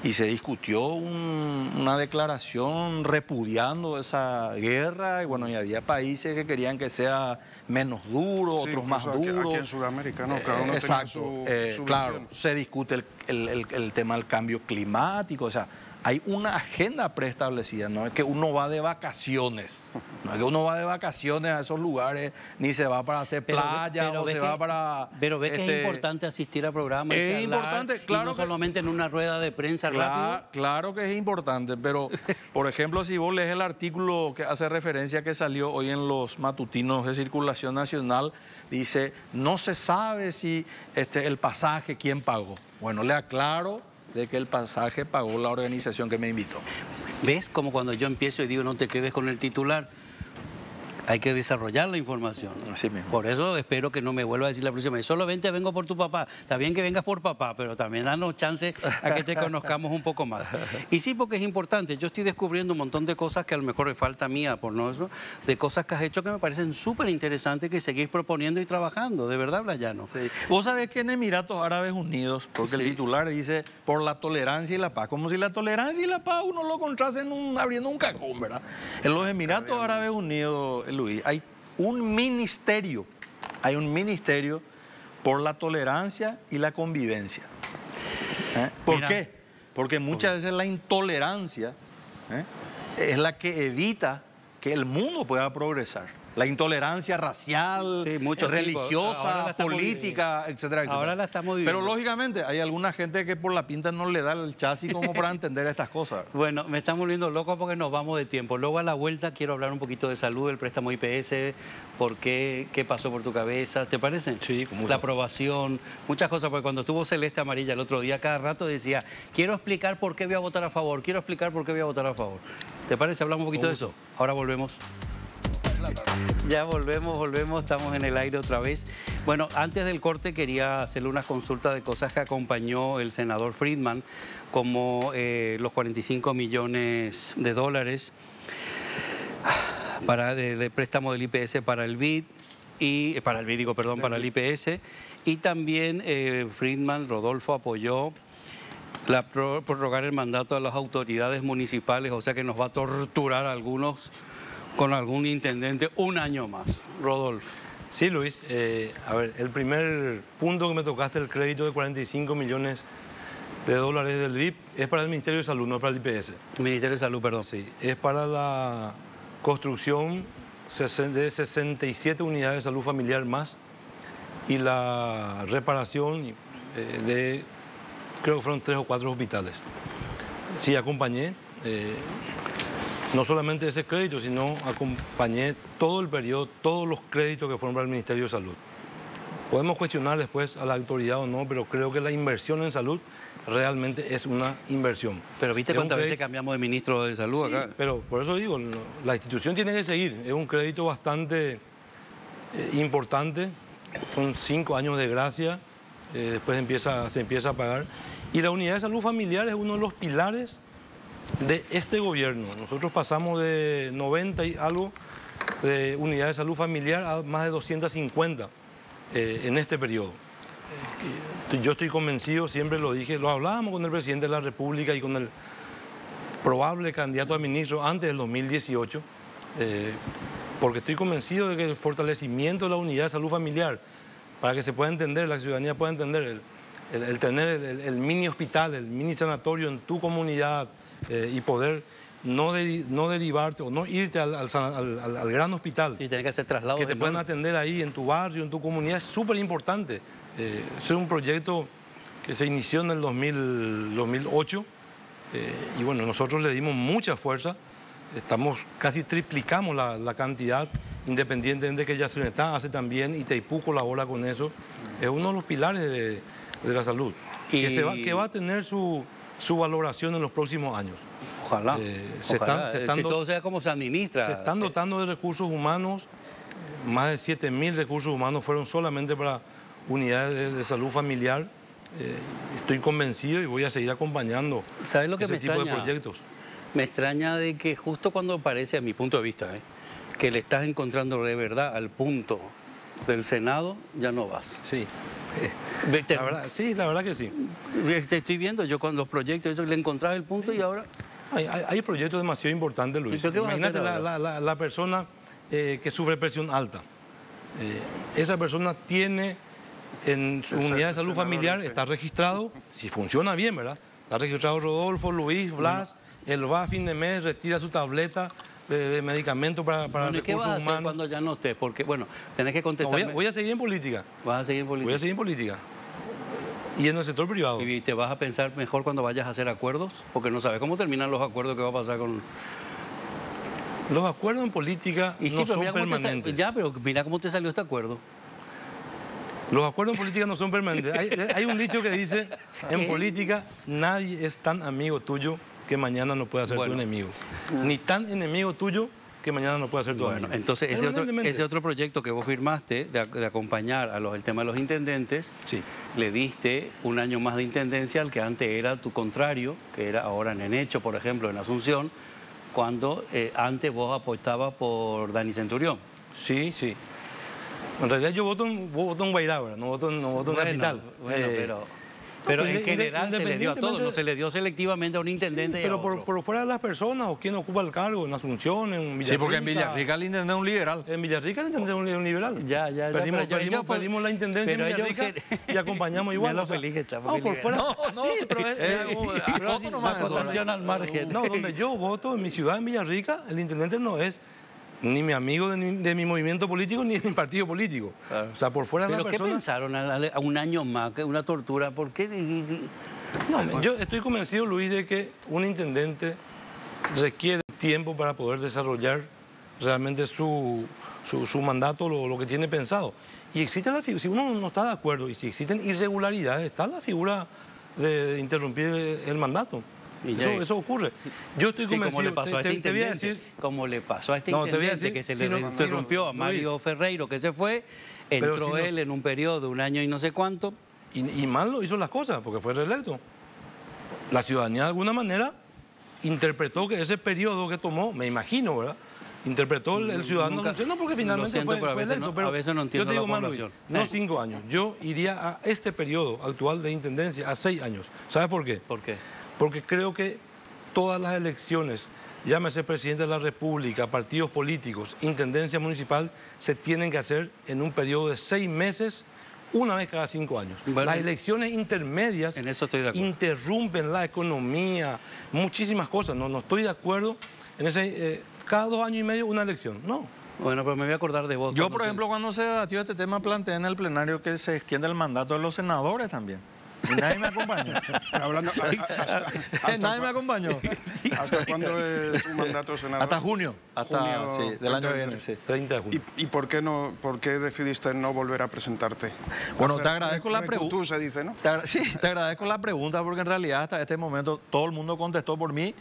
y se discutió una declaración repudiando esa guerra, y bueno, y había países que querían que sea menos duro, Sí, otros más incluso duro. aquí en Sudamérica, ¿no? Cada uno tenía Exacto, su claro, visión. se discute el tema del cambio climático, o sea, hay una agenda preestablecida, no es que uno va de vacaciones, no es que uno va de vacaciones a esos lugares, ni se va para hacer playa o se va para... Pero ve que es importante asistir al programa. Es y charlar, importante, y claro no que- solamente en una rueda de prensa rápido. Claro que es importante, pero por ejemplo, si vos lees el artículo que hace referencia que salió hoy en los matutinos de circulación nacional, dice, no se sabe si el pasaje, quién pagó. Bueno, le aclaro de que el pasaje pagó la organización que me invitó. ¿Ves? Como cuando yo empiezo y digo, no te quedes con el titular. Hay que desarrollar la información. Así mismo. Por eso espero que no me vuelva a decir la próxima vez, solo vente, vengo por tu papá. Está bien que vengas por papá, pero también danos chance a que te conozcamos un poco más. Y sí, porque es importante. Yo estoy descubriendo un montón de cosas que a lo mejor es falta mía, por no eso, de cosas que has hecho que me parecen súper interesantes que seguís proponiendo y trabajando. De verdad, Blayano. Sí. Vos sabés que en Emiratos Árabes Unidos, porque Sí. el titular dice por la tolerancia y la paz, como si la tolerancia y la paz uno lo encontrase abriendo un cajón, ¿verdad? En los Emiratos Árabes Unidos, Luis, hay un ministerio por la tolerancia y la convivencia. ¿Por Mira. qué? Porque muchas veces la intolerancia es la que evita que el mundo pueda progresar. La intolerancia racial, Sí, muchos tipos. Ahora religiosa, la estamos política, etcétera, etcétera. Ahora la estamos viviendo. Pero lógicamente hay alguna gente que por la pinta no le da el chasis como para entender estas cosas. Bueno, me están volviendo loco porque nos vamos de tiempo. Luego a la vuelta quiero hablar un poquito de salud, el préstamo IPS, por qué pasó por tu cabeza, ¿te parece? Sí, con gusto. La aprobación, muchas cosas, porque cuando estuvo Celeste Amarilla el otro día, cada rato decía, quiero explicar por qué voy a votar a favor, quiero explicar por qué voy a votar a favor. ¿Te parece? Hablamos un poquito de eso. Ahora volvemos. Ya volvemos, estamos en el aire otra vez. Bueno, antes del corte quería hacerle unas consultas de cosas que acompañó el senador Friedman, como los 45 millones de dólares de préstamo del IPS para el BID, para el IPS, y también Friedman, Rodolfo, apoyó prorrogar el mandato de las autoridades municipales, o sea que nos va a torturar a algunos con algún intendente un año más. Rodolfo. Sí, Luis. A ver, el primer punto que me tocaste, el crédito de 45 millones de dólares del BIP, es para el Ministerio de Salud, no para el IPS. Ministerio de Salud, perdón. Sí, es para la construcción de 67 unidades de salud familiar más y la reparación de, creo que fueron 3 o 4 hospitales. Sí, acompañé. No solamente ese crédito, sino acompañé todo el periodo, todos los créditos que fueron para el Ministerio de Salud. Podemos cuestionar después a la autoridad o no, pero creo que la inversión en salud realmente es una inversión. Pero viste Es un cuántas veces crédito- cambiamos de ministro de Salud Sí, acá. pero por eso digo, la institución tiene que seguir. Es un crédito bastante importante. Son 5 años de gracia, después se empieza a pagar. Y la unidad de salud familiar es uno de los pilares de este gobierno. Nosotros pasamos de 90 y algo de unidades de salud familiar a más de 250 en este periodo. Yo estoy convencido, siempre lo dije, lo hablábamos con el presidente de la República y con el probable candidato a ministro antes del 2018, porque estoy convencido de que el fortalecimiento de la unidad de salud familiar, para que se pueda entender, la ciudadanía pueda entender, el tener el mini hospital, el mini sanatorio en tu comunidad, y poder no derivarte o no irte al gran hospital, Y tiene que hacer traslado. que te puedan atender ahí en tu barrio, en tu comunidad, es súper importante. Es un proyecto que se inició en el 2008 y bueno, nosotros le dimos mucha fuerza, casi triplicamos la cantidad, independientemente que Yacyretá hace también y Itaipú colabora con eso. Es uno de los pilares de la salud, que va a tener su valoración en los próximos años. Ojalá. Se Ojalá. están Si todo sea como se administra. Se están dotando de recursos humanos, más de 7.000 recursos humanos fueron solamente para unidades de salud familiar. Estoy convencido y voy a seguir acompañando ¿Sabes lo que ese me tipo de extraña? proyectos. Me extraña de que justo cuando parece, a mi punto de vista, que le estás encontrando de verdad al punto del Senado ya no vas. Sí. Vete, La verdad, sí, la verdad que sí. te estoy viendo yo con los proyectos, yo le encontraba el punto y ahora... Hay proyectos demasiado importantes, Luis. ¿Pero qué vas a Imagínate hacer ahora? la persona que sufre presión alta. Esa persona tiene en su unidad de salud familiar, está registrado, si funciona bien, ¿verdad? Está registrado Rodolfo, Luis, Blas, él va a fin de mes, retira su tableta de medicamentos para Bueno, ¿y qué vas recursos a hacer humanos. cuando ya no estés? Porque, bueno, tenés que No, contestarme. voy a seguir en política. Vas a seguir en política. Voy a seguir en política. Y en el sector privado. ¿Y te vas a pensar mejor cuando vayas a hacer acuerdos? Porque no sabes cómo terminan los acuerdos que va a pasar con... Los acuerdos en política Y sí, no pero son mira cómo te permanentes. ya, pero mira cómo te salió este acuerdo. Los acuerdos en política no son permanentes. Hay un dicho que dice, en política nadie es tan amigo tuyo que mañana no pueda ser Bueno. tu enemigo. Ni tan enemigo tuyo que mañana no pueda ser tu Bueno, amigo. entonces Permanentemente. ese otro proyecto que vos firmaste de acompañar el tema de los intendentes, Sí. le diste un año más de intendencia al que antes era tu contrario, que era ahora en Enecho, por ejemplo, en Asunción, cuando antes vos apostabas por Dani Centurión. Sí, sí. En realidad yo voto en Guairá, ¿verdad? No voto en Capital. Bueno, pero en general se le dio a todos, no independientemente- se le dio selectivamente a un intendente y a Pero otro. por fuera de las personas o quién ocupa el cargo, en Asunción, en Villarrica. Sí, porque en Villarrica el intendente es un liberal. En Villarrica el intendente es un liberal. Ya, Perdimos la intendencia en pero ellos Villarrica que- y acompañamos igual. Mira lo o sea, feliz que está, no, porque por fuera. liberal. Sí, pero pero acoto nomás eso, Acotación al margen. no, donde yo voto, en mi ciudad, en Villarrica, el intendente no es ni mi amigo de mi movimiento político, ni de mi partido político. Claro. O sea, por fuera de ¿Pero las qué personas... pensaron a un año más? Que una tortura, ¿por qué? No, yo estoy convencido, Luis, de que un intendente requiere tiempo para poder desarrollar realmente su mandato, lo que tiene pensado. Y existe la figura, si uno no está de acuerdo y si existen irregularidades, está la figura de interrumpir el mandato. Y ya- Eso ocurre. Yo estoy Sí, como convencido, le pasó a este te voy a intendente, decir... como le pasó a este No, te voy a intendente decir, que se si le no- interrumpió a Luis. Mario Ferreiro, que se fue, Pero entró si no- él en un periodo de un año y no sé cuánto. Y mal lo hizo las cosas, porque fue reelecto. La ciudadanía de alguna manera interpretó que ese periodo que tomó, me imagino, ¿verdad? Interpretó el ciudadano, Nunca- no porque finalmente lo siento, fue pero a veces electo, no- pero a veces no entiendo yo te digo la más, Luis, población. no 5 años, yo iría a este periodo actual de intendencia a 6 años. ¿Sabes por qué? ¿Por qué? Porque creo que todas las elecciones, llámese presidente de la República, partidos políticos, intendencia municipal, se tienen que hacer en un periodo de 6 meses, una vez cada 5 años. Bueno, Las elecciones intermedias en eso estoy de acuerdo. interrumpen la economía, muchísimas cosas. No estoy de acuerdo en ese, cada 2 años y medio una elección. No. Bueno, pero me voy a acordar de vos. Yo, cuando por te- ejemplo, cuando se debatió este tema, planteé en el plenario que se extienda el mandato de los senadores también. Y nadie me acompañó. Hablando, Nadie me acompañó. ¿Hasta cuándo es un mandato senador? Hasta junio. Hasta Junio sí, del año que viene, 2023. sí. 30 de junio. ¿Y por qué decidiste no volver a presentarte? Bueno, Hacer te agradezco la pregunta. Tú se dice, ¿no? Sí, te agradezco la pregunta porque en realidad hasta este momento todo el mundo contestó por mí,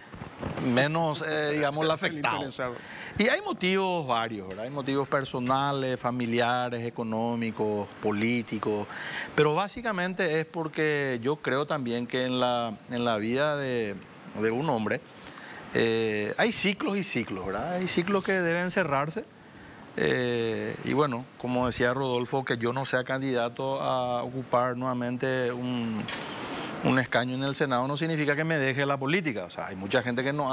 menos, digamos, el afectado. interesado. Y hay motivos varios, ¿verdad? Hay motivos personales, familiares, económicos, políticos, pero básicamente es porque yo creo también que en la vida de un hombre hay ciclos y ciclos, ¿verdad? Hay ciclos que deben cerrarse. Y bueno, como decía Rodolfo, que yo no sea candidato a ocupar nuevamente un escaño en el Senado no significa que me deje la política. O sea, hay mucha gente que no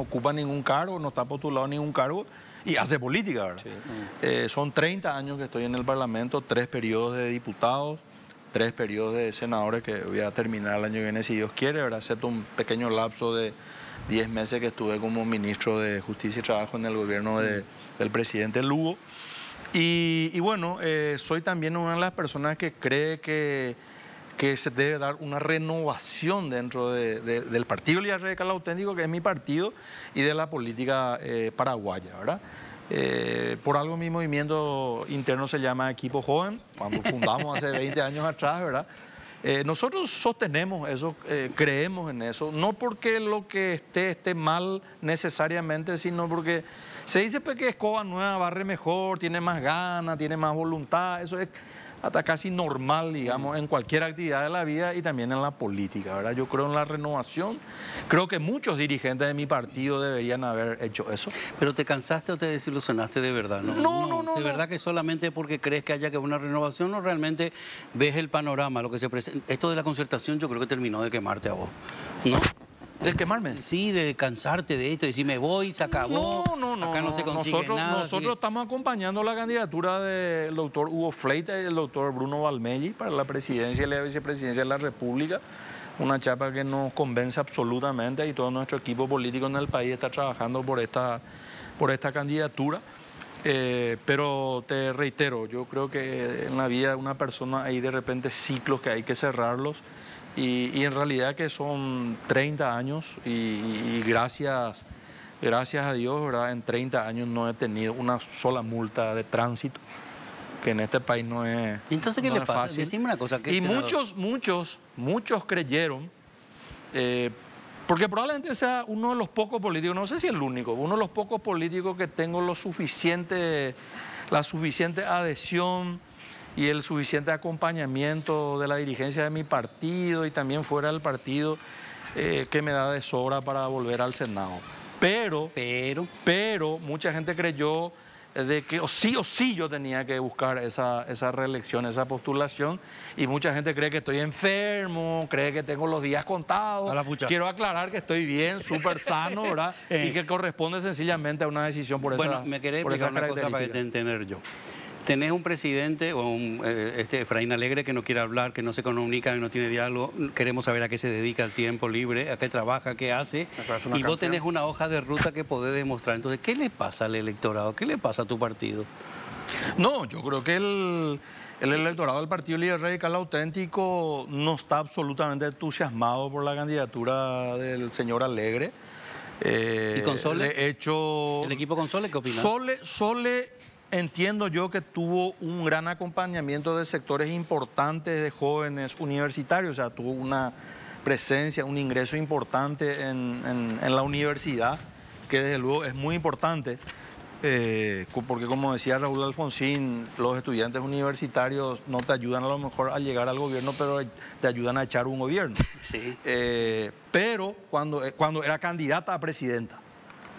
ocupa ningún cargo, no está postulado a ningún cargo y hace política, ¿verdad? Son 30 años que estoy en el Parlamento, 3 periodos de diputados, 3 periodos de senadores que voy a terminar el año que viene si Dios quiere, ¿verdad? Excepto un pequeño lapso de 10 meses que estuve como ministro de Justicia y Trabajo en el gobierno del presidente Lugo. Y bueno, soy también una de las personas que cree que se debe dar una renovación dentro del Partido Liberal Radical Auténtico, que es mi partido, y de la política paraguaya, ¿verdad? Por algo mi movimiento interno se llama Equipo Joven, cuando fundamos hace 20 años atrás, ¿verdad? Nosotros sostenemos eso, creemos en eso, no porque lo que esté mal necesariamente, sino porque se dice pues, que escoba nueva barre mejor, tiene más ganas, tiene más voluntad, eso es hasta casi normal, digamos, en cualquier actividad de la vida y también en la política, ¿verdad? Yo creo en la renovación. Creo que muchos dirigentes de mi partido deberían haber hecho eso. ¿Pero te cansaste o te desilusionaste de verdad? No. ¿De verdad que solamente porque crees que haya que una renovación o realmente ves el panorama, lo que se presenta? Esto de la concertación yo creo que terminó de quemarte a vos, ¿no? ¿De quemarme? Sí, de cansarte de esto, de decir me voy, se acabó, acá no se consigue nada. Nosotros estamos acompañando la candidatura del doctor Hugo Fleita y del doctor Bruno Valmelli para la presidencia y la vicepresidencia de la República. Una chapa que nos convence absolutamente y todo nuestro equipo político en el país está trabajando por esta candidatura. Pero te reitero, yo creo que en la vida de una persona hay de repente ciclos que hay que cerrarlos. Y en realidad que son 30 años y gracias a Dios, ¿verdad? En 30 años no he tenido una sola multa de tránsito, que en este país no es fácil. Entonces, ¿qué le pasa? Decime una cosa. Y muchos creyeron, porque probablemente sea uno de los pocos políticos, no sé si el único, uno de los pocos políticos que tengo la suficiente adhesión y el suficiente acompañamiento de la dirigencia de mi partido y también fuera del partido que me da de sobra para volver al Senado. Pero mucha gente creyó de que o sí yo tenía que buscar esa reelección, esa postulación, y mucha gente cree que estoy enfermo, cree que tengo los días contados. Quiero aclarar que estoy bien, súper sano, ¿verdad? Y que corresponde sencillamente a una decisión por esa Bueno, me querés explicar una cosa para entender yo. Tenés un presidente o Efraín Alegre que no quiere hablar, que no se comunica, que no tiene diálogo. Queremos saber a qué se dedica el tiempo libre, a qué trabaja, qué hace. Y vos tenés una hoja de ruta que podés demostrar. Entonces, ¿qué le pasa al electorado? ¿Qué le pasa a tu partido? No, yo creo que el electorado del Partido Líder Radical Auténtico no está absolutamente entusiasmado por la candidatura del señor Alegre. ¿Y con Sole? ¿El equipo con Sole qué opina? Sole entiendo yo que tuvo un gran acompañamiento de sectores importantes de jóvenes universitarios, o sea, tuvo una presencia, un ingreso importante en la universidad, que desde luego es muy importante, porque como decía Raúl Alfonsín, los estudiantes universitarios no te ayudan a lo mejor a llegar al gobierno, pero te ayudan a echar un gobierno. Sí. Pero cuando era candidata a presidenta.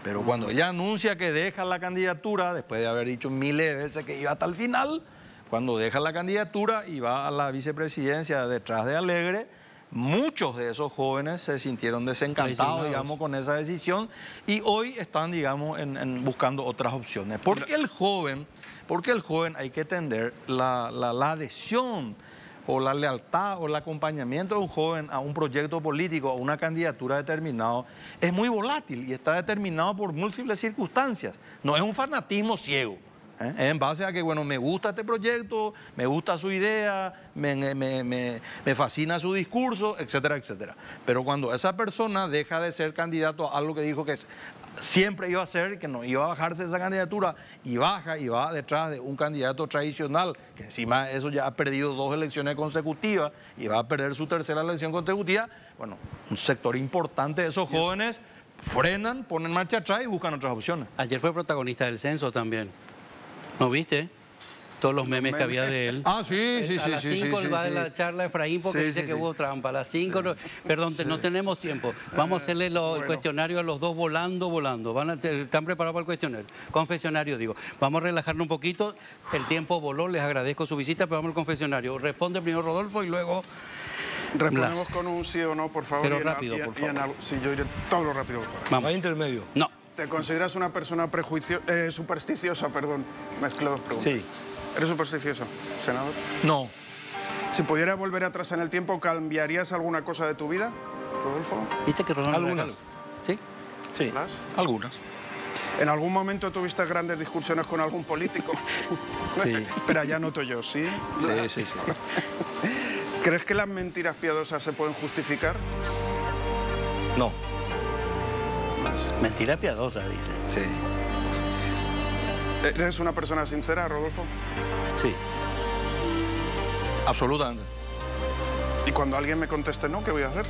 Pero cuando ella anuncia que deja la candidatura, después de haber dicho miles de veces que iba hasta el final, cuando deja la candidatura y va a la vicepresidencia detrás de Alegre, muchos de esos jóvenes se sintieron desencantados, digamos, con esa decisión y hoy están, digamos, buscando otras opciones. Porque el joven hay que entender la adhesión o la lealtad o el acompañamiento de un joven a un proyecto político, a una candidatura determinada, es muy volátil y está determinado por múltiples circunstancias. No es un fanatismo ciego. Es en base a que, bueno, me gusta este proyecto, me gusta su idea, me fascina su discurso, etcétera, etcétera. Pero cuando esa persona deja de ser candidato a algo que dijo que siempre iba a ser, que no iba a bajarse de esa candidatura, y baja y va detrás de un candidato tradicional, que encima de eso ya ha perdido 2 elecciones consecutivas y va a perder su 3ª elección consecutiva, bueno, un sector importante de esos jóvenes frenan, ponen marcha atrás y buscan otras opciones. Ayer fue protagonista del censo también. ¿No viste? Todos los memes que había de él. Ah, sí. A las 5 va de la charla de Efraín porque dice que hubo trampa. A las 5, perdón, no tenemos tiempo. Vamos a hacerle el cuestionario a los dos volando. ¿Están preparados para el cuestionario? Confesionario, digo. Vamos a relajarnos un poquito. El tiempo voló, les agradezco su visita, pero vamos al confesionario. Responde primero Rodolfo y luego... Respondemos con un sí o no, por favor. Pero rápido, por favor. Sí, yo iré todo lo rápido. Vamos. ¿Hay intermedio? No. ¿Te consideras una persona supersticiosa, perdón? Mezclo 2 preguntas. Sí. ¿Eres supersticioso, senador? No. Si pudiera volver atrás en el tiempo, ¿cambiarías alguna cosa de tu vida, Rodolfo? ¿Viste que Rodolfo? Algunas. ¿Sí? Sí, algunas. ¿En algún momento tuviste grandes discusiones con algún político? Sí. Pero ya noto yo, ¿sí? Sí. ¿Crees que las mentiras piadosas se pueden justificar? No. Mentira piadosa, dice. Sí. ¿Eres una persona sincera, Rodolfo? Sí. Absolutamente. Y cuando alguien me conteste no, ¿qué voy a hacer?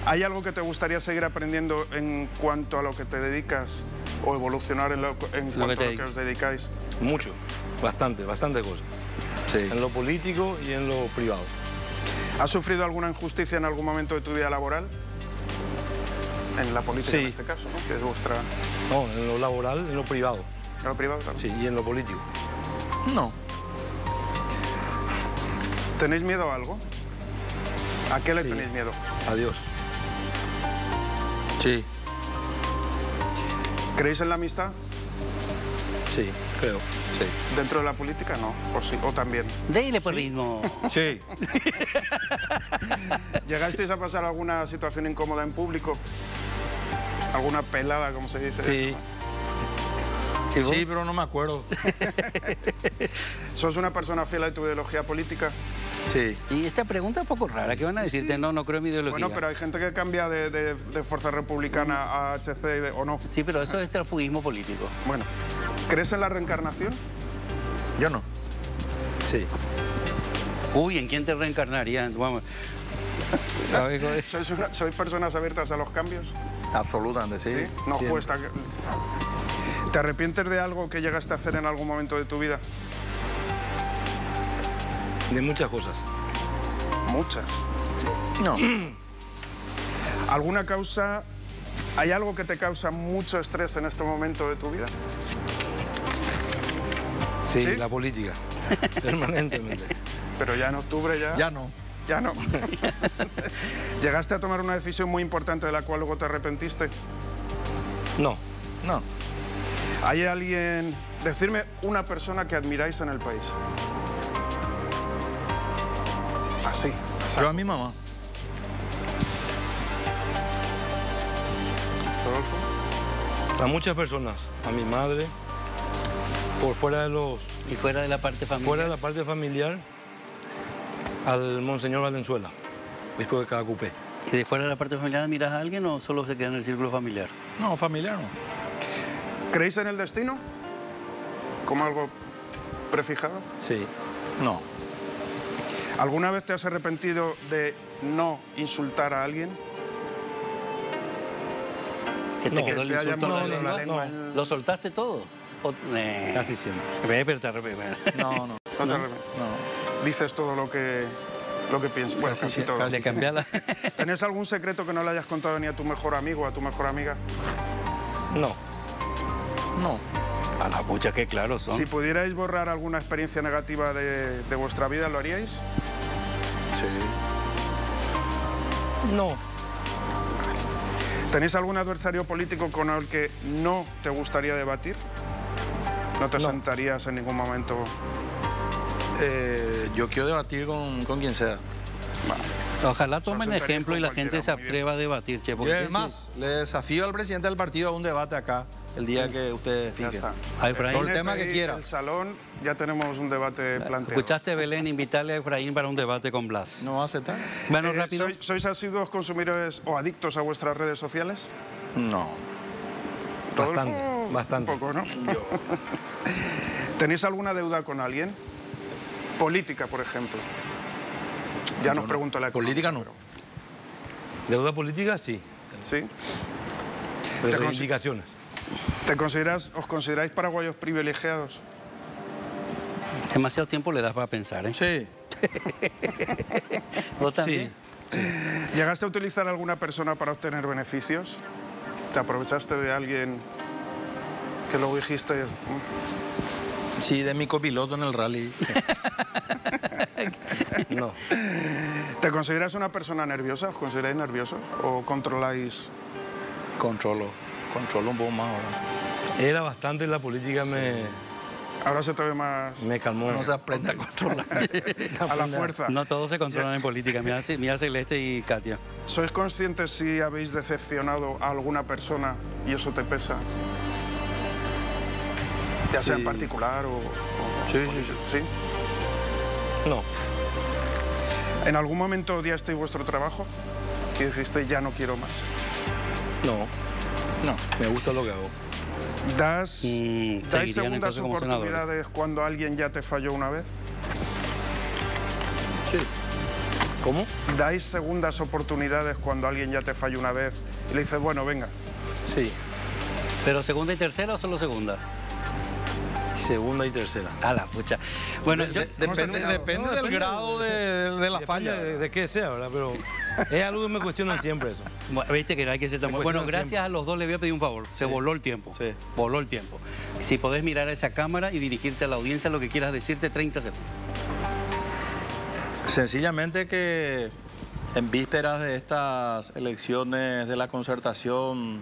¿Hay algo que te gustaría seguir aprendiendo en cuanto a lo que te dedicas o evolucionar en cuanto a lo que os dedicáis? Mucho. bastante cosas. Sí. En lo político y en lo privado. ¿Has sufrido alguna injusticia en algún momento de tu vida laboral? En la política, Sí. en este caso, ¿no? Que es vuestra... No, en lo laboral, en lo privado. ¿En lo privado también? Sí, y en lo político. No. ¿Tenéis miedo a algo? ¿A qué le Sí. tenéis miedo? Adiós. Sí. ¿Creéis en la amistad? Sí, creo. Sí. ¿Dentro de la política? No. ¿O sí? ¿O también? Dele por ritmo. Sí. ¿Llegasteis a pasar alguna situación incómoda en público? ¿Alguna pelada, como se dice? Sí. Sí, pero no me acuerdo. ¿Sos una persona fiel a tu ideología política? Sí. Y esta pregunta es un poco rara. ¿Qué van a decirte? No, no creo en mi ideología. Bueno, pero hay gente que cambia de Fuerza Republicana a HC o no. Sí, pero eso es transfugismo político. Bueno, ¿crees en la reencarnación? Yo no. Sí. Uy, ¿en quién te reencarnarían? Vamos. A ver, joder. ¿Sois personas abiertas a los cambios? Absolutamente, sí. ¿Sí? ¿No Siempre. cuesta? ¿Te arrepientes de algo que llegaste a hacer en algún momento de tu vida? De muchas cosas. Muchas. No. ¿Alguna causa? ¿Hay algo que te causa mucho estrés en este momento de tu vida? Sí, ¿Sí? la política. Permanentemente. Pero ya en octubre ya... Ya no. Ya no. ¿Llegaste a tomar una decisión muy importante de la cual luego te arrepentiste? No. No. ¿Hay alguien... Decirme una persona que admiráis en el país? Así. Yo a mi mamá. Rodolfo. A muchas personas. A mi madre. Por fuera de los... Y fuera de la parte familiar. Fuera de la parte familiar. Al Monseñor Valenzuela. Obispo de Cadacupé. ¿Y de fuera de la parte familiar miras a alguien o solo se queda en el círculo familiar? No, familiar no. ¿Creéis en el destino? ¿Como algo prefijado? Sí. No. ¿Alguna vez te has arrepentido de no insultar a alguien? ¿Que te No, quedó el Que te haya insulto en la mordido lengua? la lengua. no. ¿Lo soltaste todo? Casi siempre. Ve, pero te arrepientes. No, no. No te arrepientes. No. Dices todo lo que piensas. Bueno, casi todo. casi. Le cambié la... ¿Tenés algún secreto que no le hayas contado ni a tu mejor amigo o a tu mejor amiga? No. No. A la pucha, qué claros son. Si pudierais borrar alguna experiencia negativa de vuestra vida, ¿lo haríais? Sí. No. ¿Tenéis algún adversario político con el que no te gustaría debatir? ¿No te No. sentarías en ningún momento? Yo quiero debatir con quien sea. Ojalá tomen sentarías ejemplo con y la gente cualquiera, se muy bien. atreva a debatir, che. Y Porque es más, le desafío al presidente del partido a un debate acá el día que ustedes Ya fijen. está. A Efraín. Sobre el tema que PNPI, quiera. El salón, ya tenemos un debate planteado. ¿Escuchaste, Belén, invitarle a Efraín para un debate con Blas? ¿No va a aceptar? Bueno, rápido. ¿Sois asiduos consumidores o adictos a vuestras redes sociales? No. Bastante, Rodolfo, bastante. Un poco, ¿no? ¿Tenéis alguna deuda con alguien? Política, por ejemplo. Ya nos pregunto la Política no. Deuda política, sí. ¿Sí? Pero Te consi- reivindicaciones. ¿Os consideráis paraguayos privilegiados? Demasiado tiempo le das para pensar, ¿eh? Sí. ¿Vos también? ¿Llegaste a utilizar a alguna persona para obtener beneficios? ¿Te aprovechaste de alguien que luego dijiste... Sí, de mi copiloto en el rally. No. ¿Te consideras una persona nerviosa? ¿Os consideráis nerviosos? ¿O controláis? Controlo un poco más ahora. Era bastante la política, Ahora se te ve más me calmó. No se aprende a controlar. a la fuerza. No todos se controlan en política. Mira Celeste y Katia. ¿Sois conscientes si habéis decepcionado a alguna persona y eso te pesa? Ya sea en Sí. particular o Sí. ¿Sí? No. ¿En algún momento odiasteis vuestro trabajo? Y dijiste, ya no quiero más. No. No. Me gusta lo que hago. ¿Dais seguirían segundas entonces como senadores. oportunidades cuando alguien ya te falló una vez? Sí. ¿Cómo? ¿Dais segundas oportunidades cuando alguien ya te falló una vez y le dices, bueno, venga? Sí. ¿Pero segunda y tercera o solo segunda? segunda y tercera. A la pucha. Bueno, Depende del grado de la falla. De qué sea, ¿verdad? Pero es algo que me cuestionan siempre eso. viste que no hay que ser tan Me bueno. cuestionan Gracias siempre. a los dos les voy a pedir un favor. Se voló el tiempo. Sí. Voló el tiempo. Si podés mirar a esa cámara y dirigirte a la audiencia, lo que quieras decirte, 30 segundos. Sencillamente que en vísperas de estas elecciones de la concertación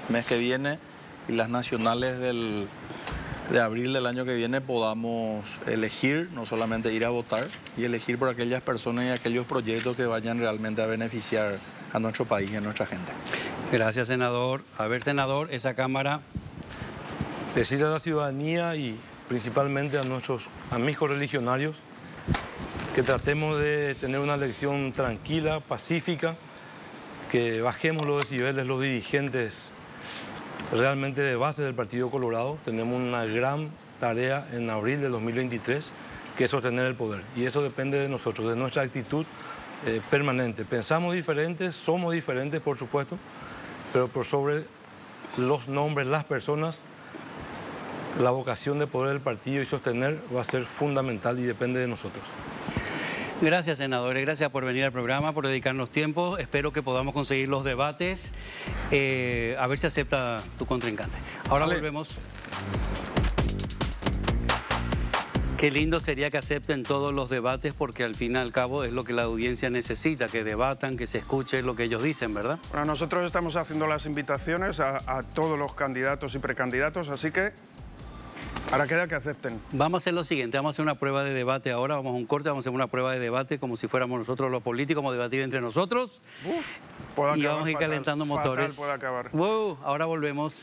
mes que viene y las nacionales de abril del año que viene podamos elegir, no solamente ir a votar, y elegir por aquellas personas y aquellos proyectos que vayan realmente a beneficiar a nuestro país y a nuestra gente. Gracias, senador. A ver, senador, esa cámara. Decirle a la ciudadanía y principalmente a nuestros amigos religionarios que tratemos de tener una elección tranquila, pacífica, que bajemos los decibeles, los dirigentes realmente de base del Partido Colorado. Tenemos una gran tarea en abril de 2023, que es sostener el poder. Y eso depende de nosotros, de nuestra actitud permanente. Pensamos diferentes, somos diferentes, por supuesto, pero por sobre los nombres, las personas, la vocación de poder del partido y sostener va a ser fundamental y depende de nosotros. Gracias, senadores. Gracias por venir al programa, por dedicarnos tiempo. Espero que podamos conseguir los debates. A ver si acepta tu contrincante. Ahora volvemos. Qué lindo sería que acepten todos los debates, porque al fin y al cabo es lo que la audiencia necesita, que debatan, que se escuche lo que ellos dicen, ¿verdad? Bueno, nosotros estamos haciendo las invitaciones a todos los candidatos y precandidatos, así que ahora queda que acepten. Vamos a hacer lo siguiente, vamos a hacer una prueba de debate ahora, vamos a un corte, vamos a hacer una prueba de debate como si fuéramos nosotros los políticos, vamos a debatir entre nosotros. Puede Y acabar vamos a ir fatal, calentando fatal motores. puede acabar. Wow, ahora volvemos.